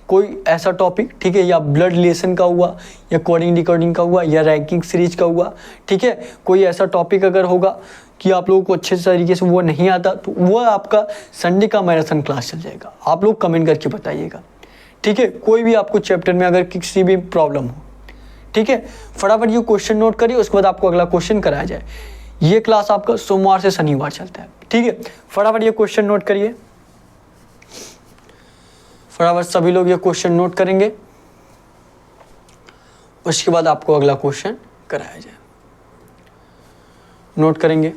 Speaker 1: कोई ऐसा टॉपिक, ठीक है, या ब्लड रिलेशन का हुआ, या कोडिंग डिकोडिंग का हुआ, या रैंकिंग सीरीज का हुआ, ठीक है, कोई ऐसा टॉपिक अगर होगा कि आप लोगों को अच्छे तरीके से वो नहीं आता, तो वो आपका संडे का मैराथन क्लास चल जाएगा। आप लोग कमेंट करके बताइएगा। ठीक है, कोई भी आपको चैप्टर में अगर किसी भी प्रॉब्लम हो, ठीक है, फटाफट ये क्वेश्चन नोट करिए, उसके बाद आपको अगला क्वेश्चन कराया जाए। ये क्लास आपका सोमवार से शनिवार चलता है। ठीक है, फटाफट ये क्वेश्चन नोट करिए, फटाफट सभी लोग ये क्वेश्चन नोट करेंगे, उसके बाद आपको अगला क्वेश्चन कराया जाए। नोट करेंगे।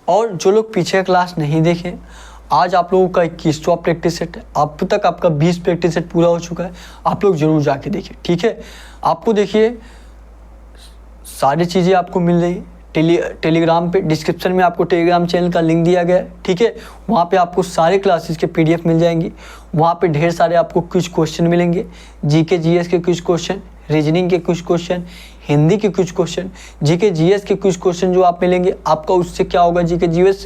Speaker 1: और जो लोग पीछे क्लास नहीं देखे, आज आप लोगों का 21वां प्रैक्टिस सेट है, अब तक आपका 20 प्रैक्टिस सेट पूरा हो चुका है, आप लोग जरूर जाके देखिए। ठीक है, आपको देखिए सारी चीज़ें आपको मिल रही है टेलीग्राम पे, डिस्क्रिप्शन में आपको टेलीग्राम चैनल का लिंक दिया गया है। ठीक है, वहाँ पे आपको सारे क्लासेस के पीडीएफ मिल जाएंगी, वहाँ पे ढेर सारे आपको कुछ क्वेश्चन मिलेंगे, जीके जीएस के कुछ क्वेश्चन, रीजनिंग के कुछ क्वेश्चन, हिंदी के कुछ क्वेश्चन, जीके जीएस के कुछ क्वेश्चन जो आप मिलेंगे, आपका उससे क्या होगा, जीके जीएस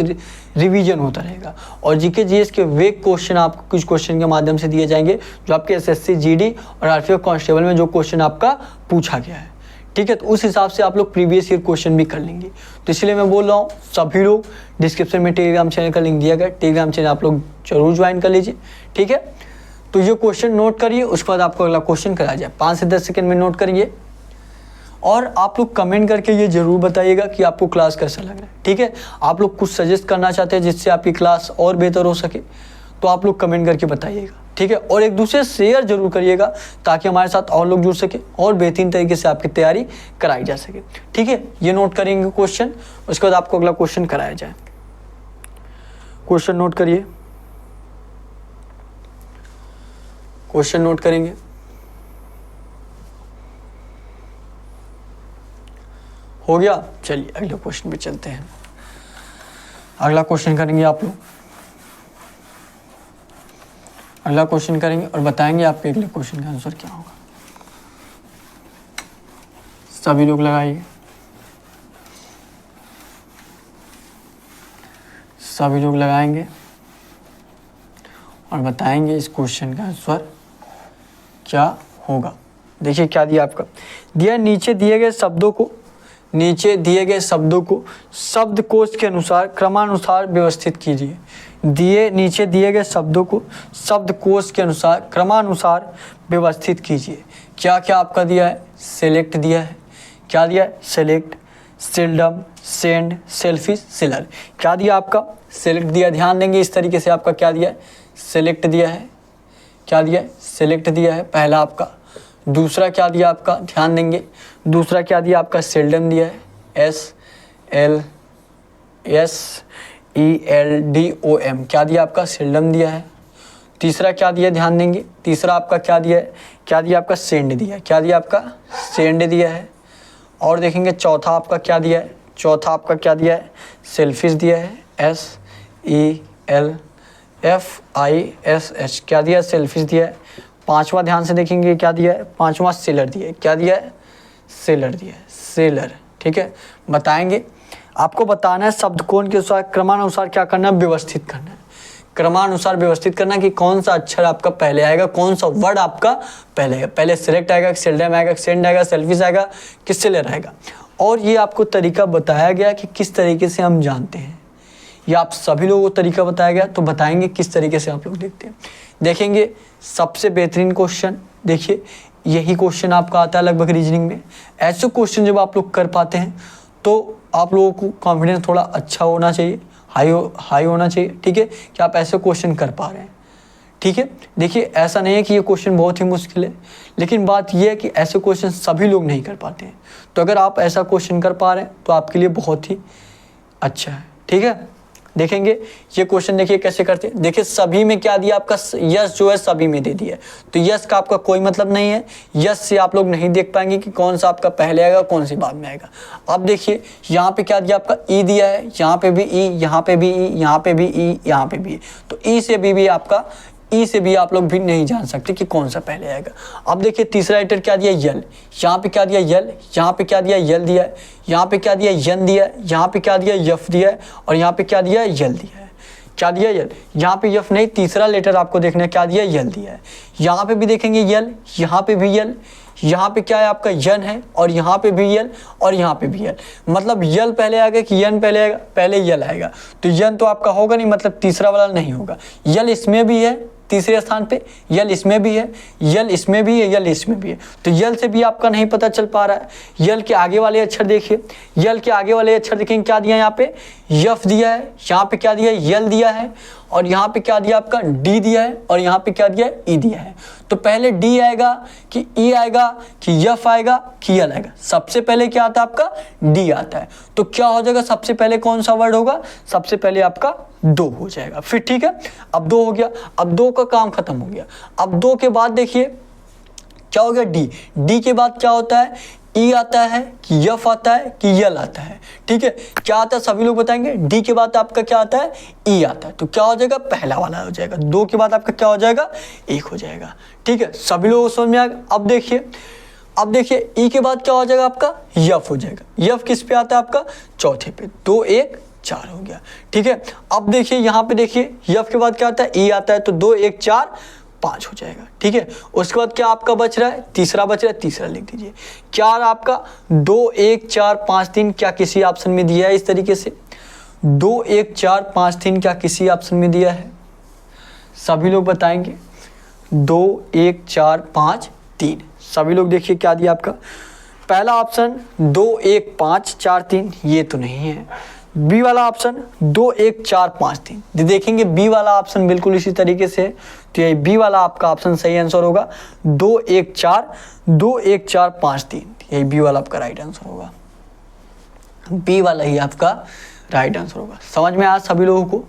Speaker 1: रिवीजन होता रहेगा। और जीके जीएस के वे क्वेश्चन आपको कुछ क्वेश्चन के माध्यम से दिए जाएंगे जो आपके एसएससी जीडी और आरपीएफ कांस्टेबल में जो क्वेश्चन आपका पूछा गया है। ठीक है, तो उस हिसाब से आप लोग प्रीवियस ईयर क्वेश्चन भी कर लेंगे। तो इसलिए मैं बोल रहा हूँ सभी लोग, डिस्क्रिप्शन में टेलीग्राम चैनल का लिंक दिया गया, टेलीग्राम चैनल आप लोग जरूर ज्वाइन कर लीजिए। ठीक है, तो ये क्वेश्चन नोट करिए, उसके बाद आपको अगला क्वेश्चन कराया जाए। 5 से 10 सेकंड में नोट करिए, और आप लोग कमेंट करके ये जरूर बताइएगा कि आपको क्लास कैसा लग रहा है। ठीक है, आप लोग कुछ सजेस्ट करना चाहते हैं जिससे आपकी क्लास और बेहतर हो सके, तो आप लोग कमेंट करके बताइएगा। ठीक है, और एक दूसरे शेयर जरूर करिएगा ताकि हमारे साथ और लोग जुड़ सके और बेहतरीन तरीके से आपकी तैयारी कराई जा सके। ठीक है, ये नोट करेंगे क्वेश्चन, उसके बाद आपको अगला क्वेश्चन कराया जाए। क्वेश्चन नोट करिए, क्वेश्चन नोट करेंगे। हो गया, चलिए अगले क्वेश्चन पे चलते हैं। अगला क्वेश्चन करेंगे आप लोग, अगला क्वेश्चन करेंगे और बताएंगे आपके अगले क्वेश्चन का आंसर क्या होगा। सभी लोग लगाइए, सभी लोग लगाएंगे और बताएंगे इस क्वेश्चन का आंसर क्या होगा। देखिए क्या दिया आपका, दिया नीचे दिए गए शब्दों को, नीचे दिए गए शब्दों को शब्दकोश के अनुसार क्रमानुसार व्यवस्थित कीजिए। नीचे दिए गए शब्दों को शब्दकोश के अनुसार क्रमानुसार व्यवस्थित कीजिए। क्या क्या आपका दिया है, सेलेक्ट दिया है, क्या दिया है, select, seldom, send, selfish, seller. क्या दिया आपका, सेलेक्ट दिया। ध्यान देंगे इस तरीके से आपका क्या दिया है, सेलेक्ट दिया है, क्या दिया है, सेलेक्ट दिया है पहला आपका। दूसरा क्या दिया आपका, ध्यान देंगे, दूसरा क्या दिया आपका, सेल्डम दिया है, SLDOM, क्या दिया आपका, सेल्डम दिया है। तीसरा क्या दिया, ध्यान देंगे, तीसरा आपका क्या दिया है, क्या दिया आपका, सेंड दिया, क्या दिया आपका, सेंड दिया है। और देखेंगे चौथा आपका क्या दिया है, चौथा आपका क्या दिया है, सेल्फिश दिया है, SELFISH, क्या दिया है, सेल्फिश दिया है। पांचवा ध्यान से देखेंगे क्या दिया है, पांचवा सेलर दिया है, क्या दिया है, सेलर दिया है, सेलर। ठीक है, बताएंगे, आपको बताना है शब्दकोश के अनुसार क्रमानुसार क्या करना है, व्यवस्थित करना है। क्रमानुसार व्यवस्थित करना कि कौन सा अक्षर आपका पहले आएगा, कौन सा वर्ड आपका पहले आएगा, पहले सेलेक्ट आएगा, सेल्डम आएगा, सेंड आएगा, सेल्फिश आएगा, किस सेलर आएगा। और ये आपको तरीका बताया गया कि किस तरीके से हम जानते हैं, ये आप सभी लोगों को तरीका बताया गया, तो बताएंगे किस तरीके से आप लोग देखते हैं। देखेंगे सबसे बेहतरीन क्वेश्चन, देखिए यही क्वेश्चन आपका आता है लगभग रीजनिंग में। ऐसे क्वेश्चन जब आप लोग कर पाते हैं तो आप लोगों को कॉन्फिडेंस थोड़ा अच्छा होना चाहिए, हाई होना चाहिए, ठीक है, कि आप ऐसे क्वेश्चन कर पा रहे हैं, ठीक है। देखिए ऐसा नहीं है कि ये क्वेश्चन बहुत ही मुश्किल है, लेकिन बात ये है कि ऐसे क्वेश्चन सभी लोग नहीं कर पाते हैं। तो अगर आप ऐसा क्वेश्चन कर पा रहे हैं तो आपके लिए बहुत ही अच्छा है, ठीक है। देखेंगे ये क्वेश्चन, देखिए कैसे करते हैं। देखिए सभी में क्या दिया आपका, यस जो है सभी में दे दिया है, तो यस का आपका कोई मतलब नहीं है। यस से आप लोग नहीं देख पाएंगे कि कौन सा आपका पहले आएगा कौन सी बाद में आएगा। अब देखिए यहाँ पे क्या दिया आपका, ई दिया है, यहाँ पे भी ई, यहाँ पे भी ई, यहाँ पे भी ई, यहाँ पे भी ई। तो ई से भी आपका, ई से भी आप लोग भी नहीं जान सकते कि कौन सा पहले आएगा। अब देखिए तीसरा लेटर क्या दिया, यल। यहाँ पे क्या दिया, यल। यहाँ पे क्या दिया, यल दिया है। यहाँ पे क्या दिया, यन दिया है। यहाँ पे क्या दिया, यफ दिया है। और यहाँ पे क्या दिया, यल दिया है। क्या दिया, यल। यहाँ पे यफ नहीं, तीसरा लेटर आपको देखना है, क्या दिया, यल दिया है। यहाँ पे भी देखेंगे यल, यहाँ पे भी यल, यहाँ पे क्या है आपका, यन है, और यहाँ पे भी यल, और यहाँ पे भी यल। मतलब यल पहले आएगा कि यन पहले आएगा, पहले यल आएगा। तो यन तो आपका होगा नहीं, मतलब तीसरा वाला नहीं होगा। यल इसमें भी है तीसरे स्थान पे, यल इसमें भी है, यल इसमें भी है, यल इसमें भी है। तो यल से भी आपका नहीं पता चल पा रहा है। यल के आगे वाले अक्षर देखिए, यल के आगे वाले अक्षर देखेंगे क्या दिया है, यहाँ पे यफ दिया है, यहाँ पे क्या दिया है, यल दिया है, और यहाँ पे क्या दिया आपका, डी दिया है, और यहाँ पे क्या दिया है, ई दिया है। तो पहले डी आएगा कि ई आएगा कि यफ आएगा कि यल आएगा। सबसे पहले क्या आता है आपका, डी आता है। तो क्या हो जाएगा, सबसे पहले कौन सा वर्ड होगा, सबसे पहले आपका दो हो जाएगा। फिर ठीक है, अब दो हो गया, अब दो का काम खत्म हो गया। अब दो के बाद देखिए क्या हो गया, डी। डी के बाद क्या होता है, ई आता है कि यफ आता है कि यल आता है, ठीक है। क्या आता है सभी लोग बताएंगे। डी के बाद आपका क्या आता है, ई आता है। तो क्या हो जाएगा, पहला वाला हो जाएगा। दो के बाद आपका क्या हो जाएगा, एक हो जाएगा, ठीक है। सभी लोगों को समझ में आ गया। अब देखिए ई के बाद क्या हो जाएगा आपका, यफ हो जाएगा। यफ किस पे आता है आपका, चौथे पे। 2 1 4 हो गया, ठीक है। अब देखिए यहाँ पे देखिए यफ के बाद क्या आता है, ई आता है। तो 2 1 4 5 हो जाएगा, ठीक है। उसके बाद क्या आपका बच रहा है, तीसरा बच रहा है, तीसरा लिख दीजिए। क्या आपका 2 1 4 5 3 क्या किसी ऑप्शन में दिया है, इस तरीके से 2 1 4 5 3 क्या किसी ऑप्शन में दिया है, सभी लोग बताएंगे। 2 1 4 5 3 सभी लोग देखिए क्या दिया आपका, पहला ऑप्शन 2 1 5 4 3 ये तो नहीं है। बी वाला ऑप्शन 2 1 4 5 3 देखेंगे, बी वाला ऑप्शन बिल्कुल इसी तरीके से है। तो ये बी वाला आपका ऑप्शन सही आंसर होगा। 2 1 4 2 1 4 5 3 यही बी वाला आपका राइट आंसर होगा। बी वाला ही आपका राइट आंसर होगा। समझ में आया सभी लोगों को,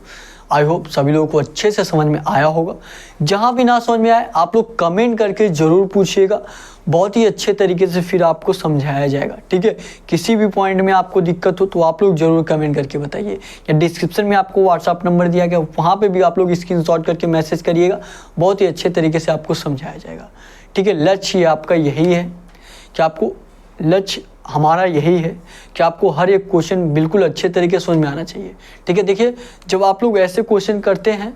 Speaker 1: आई होप सभी लोगों को अच्छे से समझ में आया होगा। जहाँ भी ना समझ में आए आप लोग कमेंट करके ज़रूर पूछिएगा, बहुत ही अच्छे तरीके से फिर आपको समझाया जाएगा, ठीक है। किसी भी पॉइंट में आपको दिक्कत हो तो आप लोग ज़रूर कमेंट करके बताइए, या डिस्क्रिप्शन में आपको व्हाट्सअप नंबर दिया गया वहाँ पे भी आप लोग स्क्रीनशॉट करके मैसेज करिएगा, बहुत ही अच्छे तरीके से आपको समझाया जाएगा, ठीक है। लक्ष्य आपका यही है कि आपको, लक्ष्य हमारा यही है कि आपको हर एक क्वेश्चन बिल्कुल अच्छे तरीके से समझ में आना चाहिए, ठीक है। देखिए जब आप लोग ऐसे क्वेश्चन करते हैं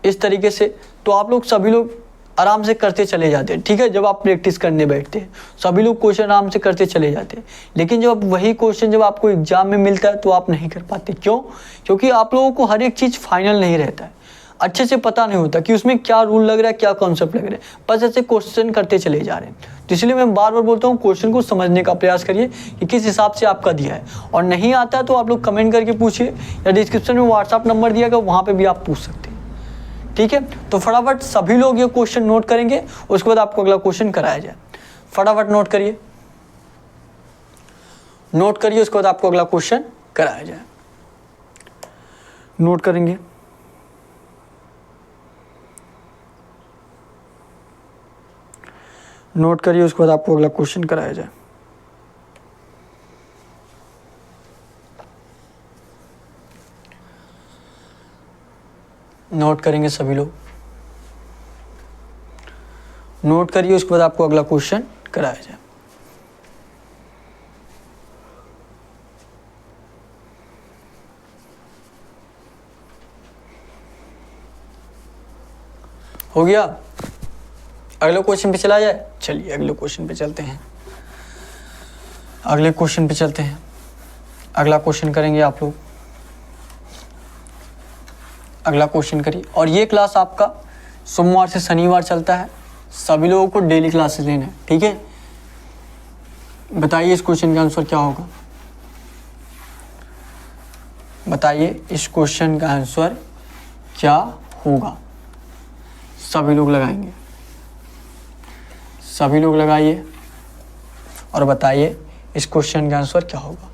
Speaker 1: इस तरीके से तो आप लोग सभी लोग आराम से करते चले जाते हैं, ठीक है। जब आप प्रैक्टिस करने बैठते हैं सभी लोग क्वेश्चन आराम से करते चले जाते हैं, लेकिन जब वही क्वेश्चन जब आपको एग्जाम में मिलता है तो आप नहीं कर पाते। क्यों? क्योंकि आप लोगों को हर एक चीज़ फाइनल नहीं रहता है, अच्छे से पता नहीं होता कि उसमें क्या रूल लग रहा है, क्या कॉन्सेप्ट लग रहा है, बस ऐसे क्वेश्चन करते चले जा रहे हैं। तो इसलिए मैं बार बार बोलता हूँ क्वेश्चन को समझने का प्रयास करिए कि किस हिसाब से आपका दिया है, और नहीं आता है तो आप लोग कमेंट करके पूछिए, या डिस्क्रिप्शन में व्हाट्सअप नंबर दिया गया वहाँ पर भी आप पूछ सकते हैं, ठीक है। तो फटाफट सभी लोग ये क्वेश्चन नोट करेंगे, उसके बाद आपको अगला क्वेश्चन कराया जाए। फटाफट नोट करिए, नोट करिए, उसके बाद आपको अगला क्वेश्चन कराया जाए। नोट करेंगे, नोट करिए, उसके बाद आपको अगला क्वेश्चन कराया जाए। नोट करेंगे सभी लोग, नोट करिए, उसके बाद आपको अगला क्वेश्चन कराया जाए। हो गया? अगले क्वेश्चन पे चला जाए। चलिए अगले क्वेश्चन पे चलते हैं, अगले क्वेश्चन पे चलते हैं। अगला क्वेश्चन करेंगे आप लोग, अगला क्वेश्चन करिए। और ये क्लास आपका सोमवार से शनिवार चलता है, सभी लोगों को डेली क्लासेस लेना है, ठीक है। बताइए इस क्वेश्चन का आंसर क्या होगा, बताइए इस क्वेश्चन का आंसर क्या होगा। सभी लोग लगाएंगे, सभी लोग लगाइए और बताइए इस क्वेश्चन का आंसर क्या होगा।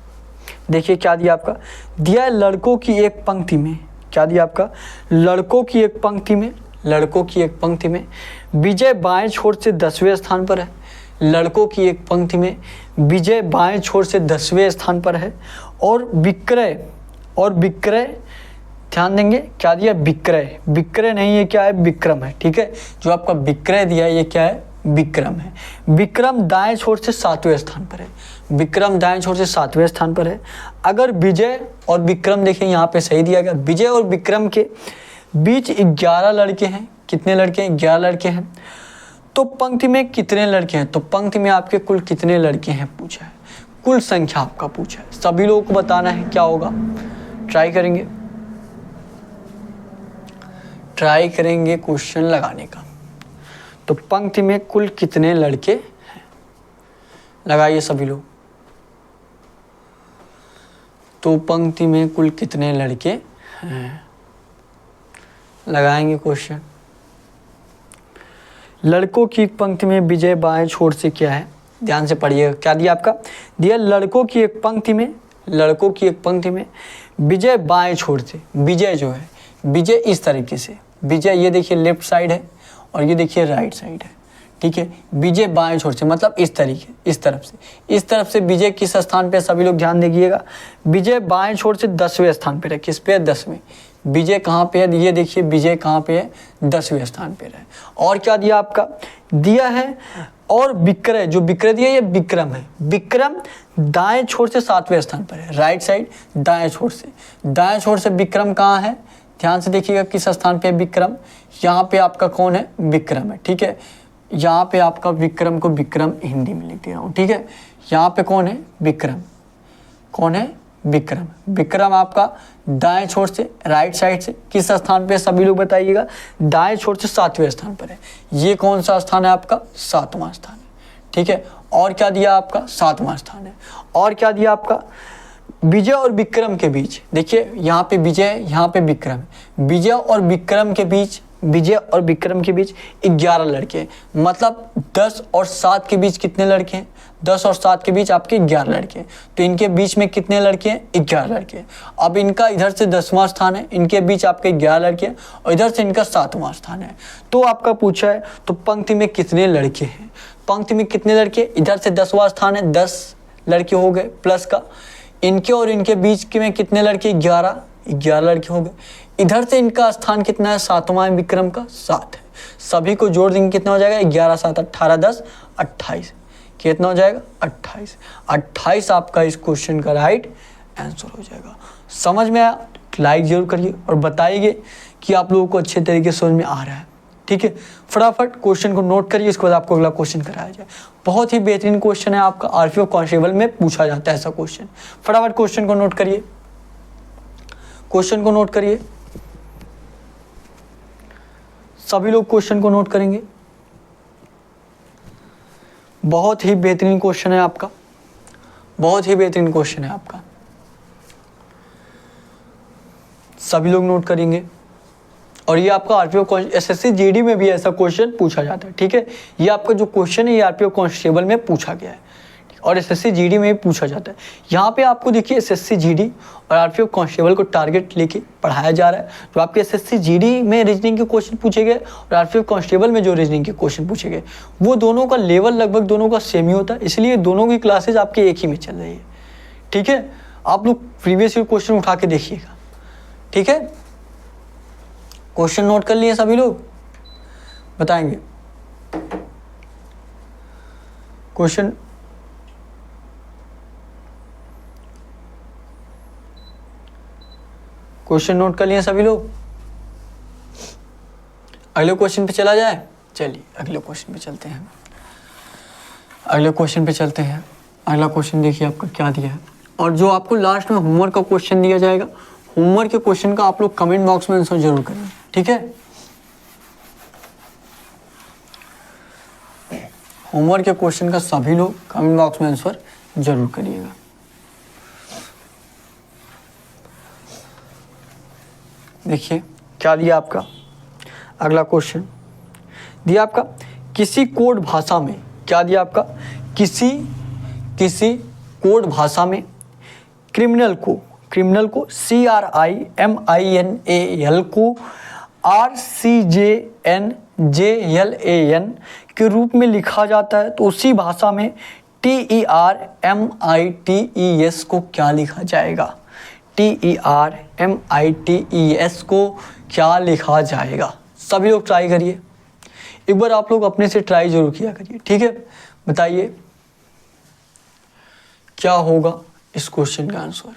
Speaker 1: देखिए क्या दिया आपका, दिया है लड़कों की एक पंक्ति में, क्या दिया आपका, लड़कों की एक पंक्ति में, लड़कों की एक पंक्ति में विजय बाएं छोर से 10वें स्थान पर है। लड़कों की एक पंक्ति में विजय बाएं छोर से 10वें स्थान पर है और विक्रय, और विक्रय ध्यान देंगे क्या दिया, विक्रय, विक्रय नहीं है, क्या है, विक्रम है, ठीक है। जो आपका विक्रय दिया है ये क्या है, विक्रम है। विक्रम दाएं छोर से 7वें स्थान पर है, विक्रम दाएं छोर से 7वें स्थान पर है। अगर विजय और विक्रम देखिए यहाँ पे सही दिया गया, विजय और विक्रम के बीच 11 लड़के हैं। कितने लड़के हैं, 11 लड़के हैं। तो पंक्ति में कितने लड़के हैं, तो पंक्ति में आपके कुल कितने लड़के हैं पूछा है, कुल संख्या आपका पूछा है। सभी लोगों को बताना है क्या होगा, ट्राई करेंगे, ट्राई करेंगे क्वेश्चन लगाने का। तो पंक्ति में कुल कितने लड़के हैं, लगाइए सभी लोग। तो पंक्ति में कुल कितने लड़के हैं, लगाएंगे क्वेश्चन। लड़कों की पंक्ति में विजय बाएं छोर से क्या है, ध्यान से पढ़िएगा। क्या दिया आपका, दिया लड़कों की एक पंक्ति में, लड़कों की एक पंक्ति में विजय बाएं छोर से, विजय जो है, विजय इस तरीके से, विजय ये देखिए लेफ्ट साइड है और ये देखिए राइट साइड है, ठीक है। विजय बाएं छोर से मतलब इस तरीके, इस तरफ से विजय किस स्थान पे, सभी लोग ध्यान दीजिएगा। विजय बाएं छोर से 10वें स्थान पे है, किस पे है, 10वें। विजय कहाँ पे है, ये देखिए विजय कहाँ पे है, 10वें स्थान पे है। और क्या दिया आपका, दिया है और विक्रय, जो विक्रय दिया ये विक्रम है, विक्रम दाएं छोर से 7वें स्थान पर है, राइट साइड दाएं छोर से, दाएं छोर से विक्रम कहाँ है, ध्यान से देखिएगा किस स्थान पे विक्रम, यहाँ पे आपका कौन है, विक्रम है, ठीक है। यहाँ पे आपका विक्रम को विक्रम हिंदी में लिख दे रहा हूँ, ठीक है। यहाँ पे कौन है, विक्रम, कौन है, विक्रम। विक्रम आपका दाएं छोर से राइट साइड से किस स्थान पे, सभी लोग बताइएगा, दाएं छोर से 7वें स्थान पर है। ये कौन सा स्थान है आपका, 7वां स्थान है, ठीक है। और क्या दिया आपका, 7वां स्थान है। और क्या दिया आपका, विजय और विक्रम के बीच, देखिए यहाँ पे विजय, यहाँ पे विक्रम, विजय और विक्रम के बीच, विजय और विक्रम के बीच 11 लड़के, मतलब 10 और 7 के बीच कितने लड़के हैं, 10 और 7 के बीच आपके 11 लड़के। तो इनके बीच में कितने लड़के हैं, 11 लड़के। अब इनका इधर से 10वां स्थान है, इनके बीच आपके 11 लड़के और इधर से इनका 7वां स्थान है। तो आपका पूछा है तो पंक्ति में कितने लड़के हैं, पंक्ति में कितने लड़के, इधर से 10वां स्थान है, 10 लड़के हो गए प्लस का, इनके और इनके बीच में कितने लड़के, 11 लड़के हो गए। इधर से इनका स्थान कितना है, 7वां विक्रम का 7 है। सभी को जोड़ देंगे कितना हो जाएगा, 11 7 18 10 28, कितना हो जाएगा, 28। 28 आपका इस क्वेश्चन का राइट आंसर हो जाएगा। समझ में आया, लाइक जरूर करिए और बताइए कि आप लोगों को अच्छे तरीके से समझ में आ रहा है, ठीक है। फटाफट क्वेश्चन को नोट करिए, इसके बाद आपको अगला क्वेश्चन कराया जाए। बहुत ही बेहतरीन क्वेश्चन है आपका, आरपीओ कांस्टेबल में पूछा जाता है ऐसा क्वेश्चन। फटाफट क्वेश्चन को नोट करिए, क्वेश्चन को नोट करिए, सभी लोग क्वेश्चन को नोट करेंगे। बहुत ही बेहतरीन क्वेश्चन है आपका, बहुत ही बेहतरीन क्वेश्चन है आपका, सभी लोग नोट करेंगे। और ये आपका आरपीओ एसएससी जीडी में भी ऐसा क्वेश्चन पूछा जाता है, ठीक है। ये आपका जो क्वेश्चन है ये आरपीओ कांस्टेबल में पूछा गया है और एसएससी जीडी में भी पूछा जाता है। यहाँ पे आपको देखिए एसएससी जीडी और आरपीओ कांस्टेबल को टारगेट लेके पढ़ाया जा रहा है। जो आपके एसएससी जीडी में रीजनिंग के क्वेश्चन पूछे गए और आरपीओ कांस्टेबल में जो रीजनिंग के क्वेश्चन पूछे गए वो दोनों का लेवल लगभग दोनों का सेम ही होता है, इसलिए दोनों की क्लासेज आपके एक ही में चल रही है, ठीक है। आप लोग प्रीवियस ईयर क्वेश्चन उठा के देखिएगा, ठीक है। क्वेश्चन नोट कर लिए सभी लोग, बताएंगे क्वेश्चन। क्वेश्चन नोट कर लिए सभी लोग, अगले क्वेश्चन पे चला जाए। चलिए अगले क्वेश्चन पे चलते हैं, अगले क्वेश्चन पे चलते हैं। अगला क्वेश्चन देखिए आपका क्या दिया है, और जो आपको लास्ट में होमवर्क का क्वेश्चन दिया जाएगा, होमवर्क के क्वेश्चन का आप लोग कमेंट बॉक्स में आंसर जरूर करें, ठीक है। होमवर्क के क्वेश्चन का सभी लोग कमेंट बॉक्स में आंसर जरूर करिएगा। देखिए क्या दिया आपका, अगला क्वेश्चन दिया आपका, किसी कोड भाषा में, क्या दिया आपका, किसी कोड भाषा में क्रिमिनल को CRIMINAL को RCJNJLAN के रूप में लिखा जाता है, तो उसी भाषा में TERMITES को क्या लिखा जाएगा? TERMITES को क्या लिखा जाएगा? सभी लोग ट्राई करिए, एक बार आप लोग अपने से ट्राई जरूर किया करिए, ठीक है। बताइए क्या होगा इस क्वेश्चन का आंसर,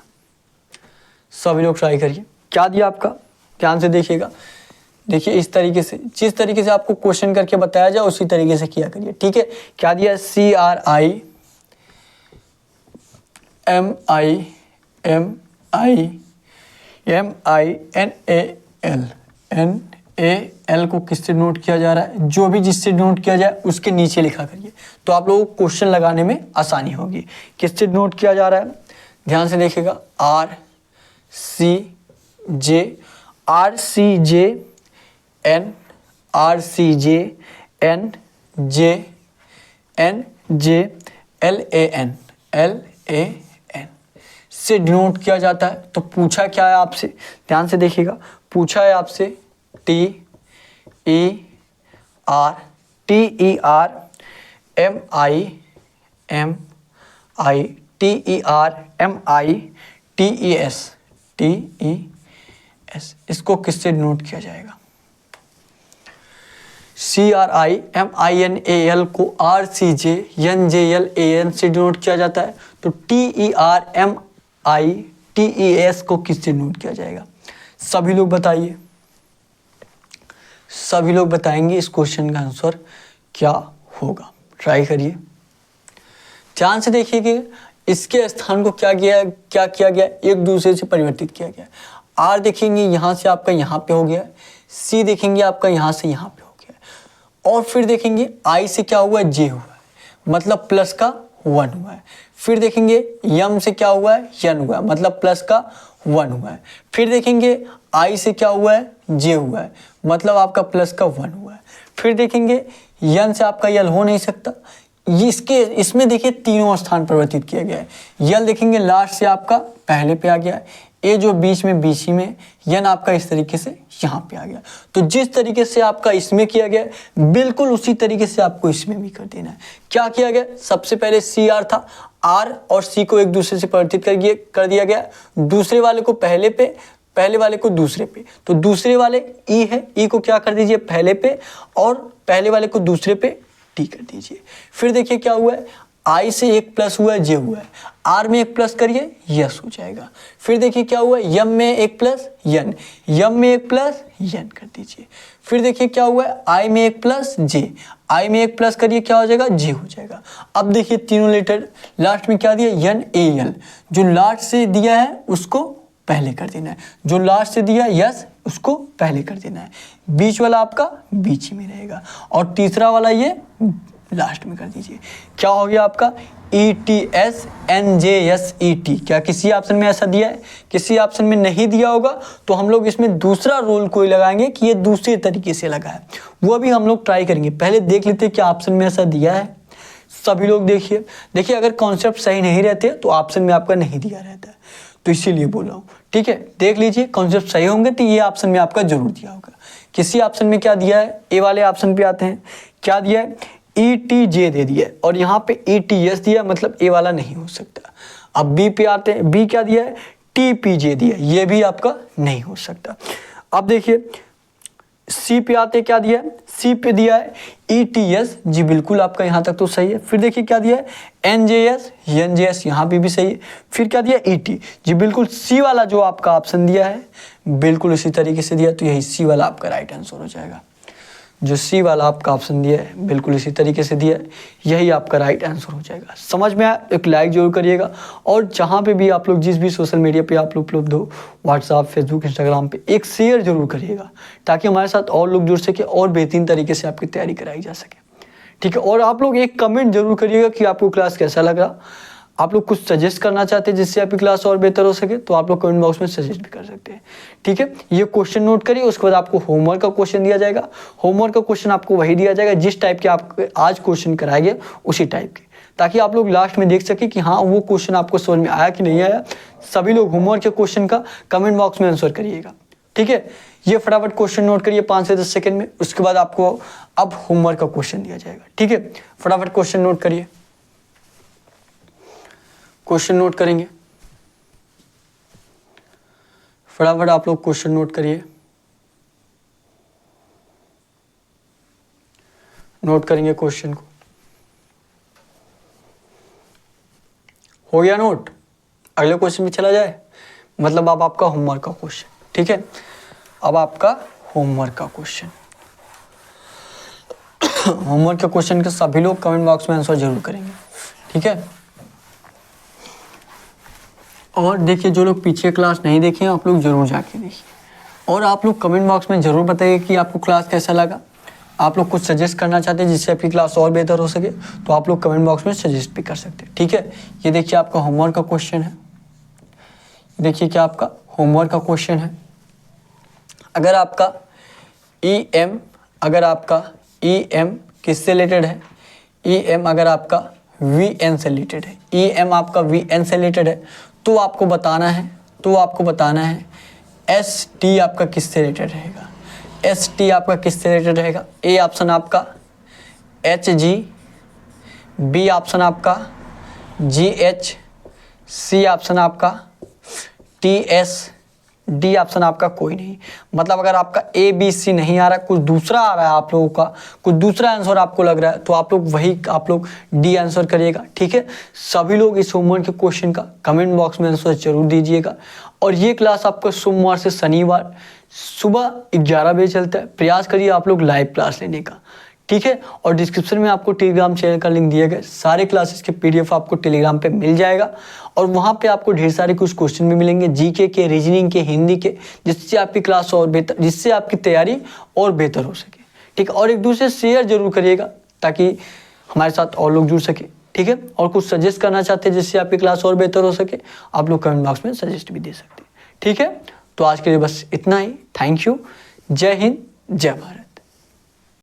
Speaker 1: सभी लोग ट्राई करिए। क्या दिया आपका, ध्यान से देखिएगा। देखिए इस तरीके से, जिस तरीके से आपको क्वेश्चन करके बताया जाए उसी तरीके से किया करिए, ठीक है। क्या दिया, CRIMINAL को किससे नोट किया जा रहा है? जो भी जिससे नोट किया जाए उसके नीचे लिखा करिए, तो आप लोगों को क्वेश्चन लगाने में आसानी होगी। किससे नोट किया जा रहा है, ध्यान से देखिएगा। RCJLAN से डिनोट किया जाता है। तो पूछा क्या है आपसे, ध्यान से देखिएगा। पूछा है आपसे TERMITES, इसको किससे डिनोट किया जाएगा? CRIMINAL को RCJNJLAN से डिनोट किया जाता है, तो TERMITES को किससे डिनोट किया जाएगा? सभी लोग बताइए, सभी लोग बताएंगे इस क्वेश्चन का आंसर क्या होगा। ट्राई करिए, ध्यान से देखिए कि इसके स्थान को क्या किया गया, एक दूसरे से परिवर्तित किया गया। R देखेंगे यहाँ से आपका यहाँ पे हो गया, C देखेंगे आपका यहाँ से यहाँ पे हो गया, और फिर देखेंगे I से क्या हुआ है, J हुआ है, मतलब प्लस का 1 हुआ है। फिर देखेंगे M से क्या हुआ है, N हुआ है, मतलब प्लस का 1 हुआ है। फिर देखेंगे I से क्या हुआ है, J हुआ है, मतलब आपका प्लस का 1 हुआ है। फिर देखेंगे N से आपका L हो नहीं सकता, इसमें देखिए तीनों स्थान परिवर्तित किया गया है। L देखेंगे लास्ट से आपका पहले पे आ गया है, A जो बीच में BC में, N आपका इस तरीके से यहाँ पे आ गया। तो जिस तरीके से आपका इसमें किया गया बिल्कुल उसी तरीके से आपको इसमें भी कर देना है। क्या किया गया, सबसे पहले CR था, R और C को एक दूसरे से परिवर्तित कर दिया गया, दूसरे वाले को पहले पे, पहले वाले को दूसरे पे। तो दूसरे वाले E है, E को क्या कर दीजिए पहले पे, और पहले वाले को दूसरे पे T कर दीजिए। फिर देखिए क्या हुआ है, I से एक प्लस हुआ है, J हुआ है, R में एक प्लस करिए, यस हो जाएगा। फिर देखिए क्या हुआ है, M में एक प्लस N, M में एक प्लस N कर दीजिए। फिर देखिए क्या हुआ है, I में एक प्लस J, I में एक प्लस करिए, क्या हो जाएगा, J हो जाएगा। अब देखिए तीनों लेटर लास्ट में क्या दिया, NAL, जो लास्ट से दिया है उसको पहले कर देना है, जो लास्ट से दिया यस उसको पहले कर देना है, बीच वाला आपका बीच ही में रहेगा, और तीसरा वाला ये लास्ट में कर दीजिए। क्या हो गया आपका, ETSNJSET। क्या किसी ऑप्शन में ऐसा दिया है, किसी ऑप्शन में नहीं दिया होगा, तो हम लोग इसमें दूसरा रोल कोई लगाएंगे कि ये दूसरे तरीके से लगा है, वो अभी हम लोग ट्राई करेंगे। पहले देख लेते हैं क्या ऑप्शन में ऐसा दिया है। सभी लोग देखिए अगर कॉन्सेप्ट सही नहीं रहते तो ऑप्शन में आपका नहीं दिया रहता है, तो इसीलिए बोल रहा हूँ, ठीक है। देख लीजिए कॉन्सेप्ट सही होंगे तो ये ऑप्शन में आपका जरूर दिया होगा। किसी ऑप्शन में क्या दिया है, ए वाले ऑप्शन पे आते हैं, क्या दिया है, ETJ दे दिया है, और यहाँ पे ETS दिया, मतलब ए वाला नहीं हो सकता। अब बी पे आते हैं, बी क्या दिया है, TPJ दिया है, ये भी आपका नहीं हो सकता। अब देखिए सी पे आते क्या दिया है, सी पे दिया है ETS, जी बिल्कुल आपका यहाँ तक तो सही है। फिर देखिए क्या दिया है, NJS, NJS यहाँ पे भी सही है। फिर क्या दिया, ET, जी बिल्कुल सी वाला जो आपका ऑप्शन दिया है बिल्कुल इसी तरीके से दिया, तो यही सी वाला आपका राइट आंसर हो जाएगा। जो सी वाला आपका ऑप्शन दिया है बिल्कुल इसी तरीके से दिया है, यही आपका राइट आंसर हो जाएगा। समझ में आया, एक लाइक जरूर करिएगा, और जहाँ पे भी आप लोग जिस भी सोशल मीडिया पे आप लोग उपलब्ध हो, व्हाट्सएप, फेसबुक, इंस्टाग्राम पे एक शेयर जरूर करिएगा, ताकि हमारे साथ और लोग जुड़ सके और बेहतरीन तरीके से आपकी तैयारी कराई जा सके। ठीक है। और आप लोग एक कमेंट जरूर करिएगा कि आपको क्लास कैसा लगा। आप लोग कुछ सजेस्ट करना चाहते हैं जिससे आपकी क्लास और बेहतर हो सके तो आप लोग कमेंट बॉक्स में सजेस्ट भी कर सकते हैं। ठीक है, ये क्वेश्चन नोट करिए। उसके बाद आपको होमवर्क का क्वेश्चन दिया जाएगा। होमवर्क का क्वेश्चन आपको वही दिया जाएगा जिस टाइप के आप आज क्वेश्चन कराए गए उसी टाइप के, ताकि आप लोग लास्ट में देख सके कि हाँ वो क्वेश्चन आपको समझ में आया कि नहीं आया। सभी लोग होमवर्क के क्वेश्चन का कमेंट बॉक्स में आंसर करिएगा। ठीक है, ये फटाफट क्वेश्चन नोट करिए 5 से 10 सेकंड में। उसके बाद आपको अब होमवर्क का क्वेश्चन दिया जाएगा। ठीक है, फटाफट क्वेश्चन नोट करिए। क्वेश्चन नोट करेंगे, फटाफट आप लोग क्वेश्चन नोट करिए। नोट करेंगे क्वेश्चन को। हो गया नोट? अगले क्वेश्चन में चला जाए, मतलब अब आपका होमवर्क का क्वेश्चन। ठीक है, अब आपका होमवर्क का क्वेश्चन। होमवर्क के क्वेश्चन के सभी लोग कमेंट बॉक्स में आंसर जरूर करेंगे। ठीक है, और देखिए जो लोग पीछे क्लास नहीं देखे हैं आप लोग जरूर जाके देखिए। और आप लोग कमेंट बॉक्स में जरूर बताइए कि आपको क्लास कैसा लगा। आप लोग कुछ सजेस्ट करना चाहते हैं जिससे आपकी क्लास और बेहतर हो सके तो आप लोग कमेंट बॉक्स में सजेस्ट भी कर सकते हैं। ठीक है, ये देखिए आपका होमवर्क का क्वेश्चन है। देखिए क्या आपका होमवर्क का क्वेश्चन है। अगर आपका EM किससे रिलेटेड है, EM अगर आपका VN से रिलेटेड है, EM आपका VN से रिलेटेड है तो आपको बताना है ST आपका किससे रिलेटेड रहेगा। ST आपका किससे रिलेटेड रहेगा? A ऑप्शन आपका HG, B ऑप्शन आपका GH, C ऑप्शन आपका TS, D ऑप्शन आपका कोई नहीं। मतलब अगर आपका ABC नहीं आ रहा, कुछ दूसरा आ रहा है, आप लोगों का कुछ दूसरा आंसर आपको लग रहा है तो आप लोग D आंसर करिएगा। ठीक है, सभी लोग इस होमवर्क के क्वेश्चन का कमेंट बॉक्स में आंसर जरूर दीजिएगा। और ये क्लास आपका सोमवार से शनिवार सुबह 11 बजे चलता है। प्रयास करिए आप लोग लाइव क्लास लेने का। ठीक है, और डिस्क्रिप्शन में आपको टेलीग्राम चैनल का लिंक दिया गया। सारे क्लासेस के PDF आपको टेलीग्राम पे मिल जाएगा और वहाँ पे आपको ढेर सारे कुछ क्वेश्चन भी मिलेंगे, जीके के, रीजनिंग के, हिंदी के, जिससे आपकी क्लास और बेहतर, जिससे आपकी तैयारी और बेहतर हो सके। ठीक है, और एक दूसरे शेयर जरूर करिएगा ताकि हमारे साथ और लोग जुड़ सके। ठीक है, और कुछ सजेस्ट करना चाहते हैं जिससे आपकी क्लास और बेहतर हो सके आप लोग कमेंट बॉक्स में सजेस्ट भी दे सकते हैं। ठीक है, तो आज के लिए बस इतना ही। Thank you. जय हिंद, जय भारत।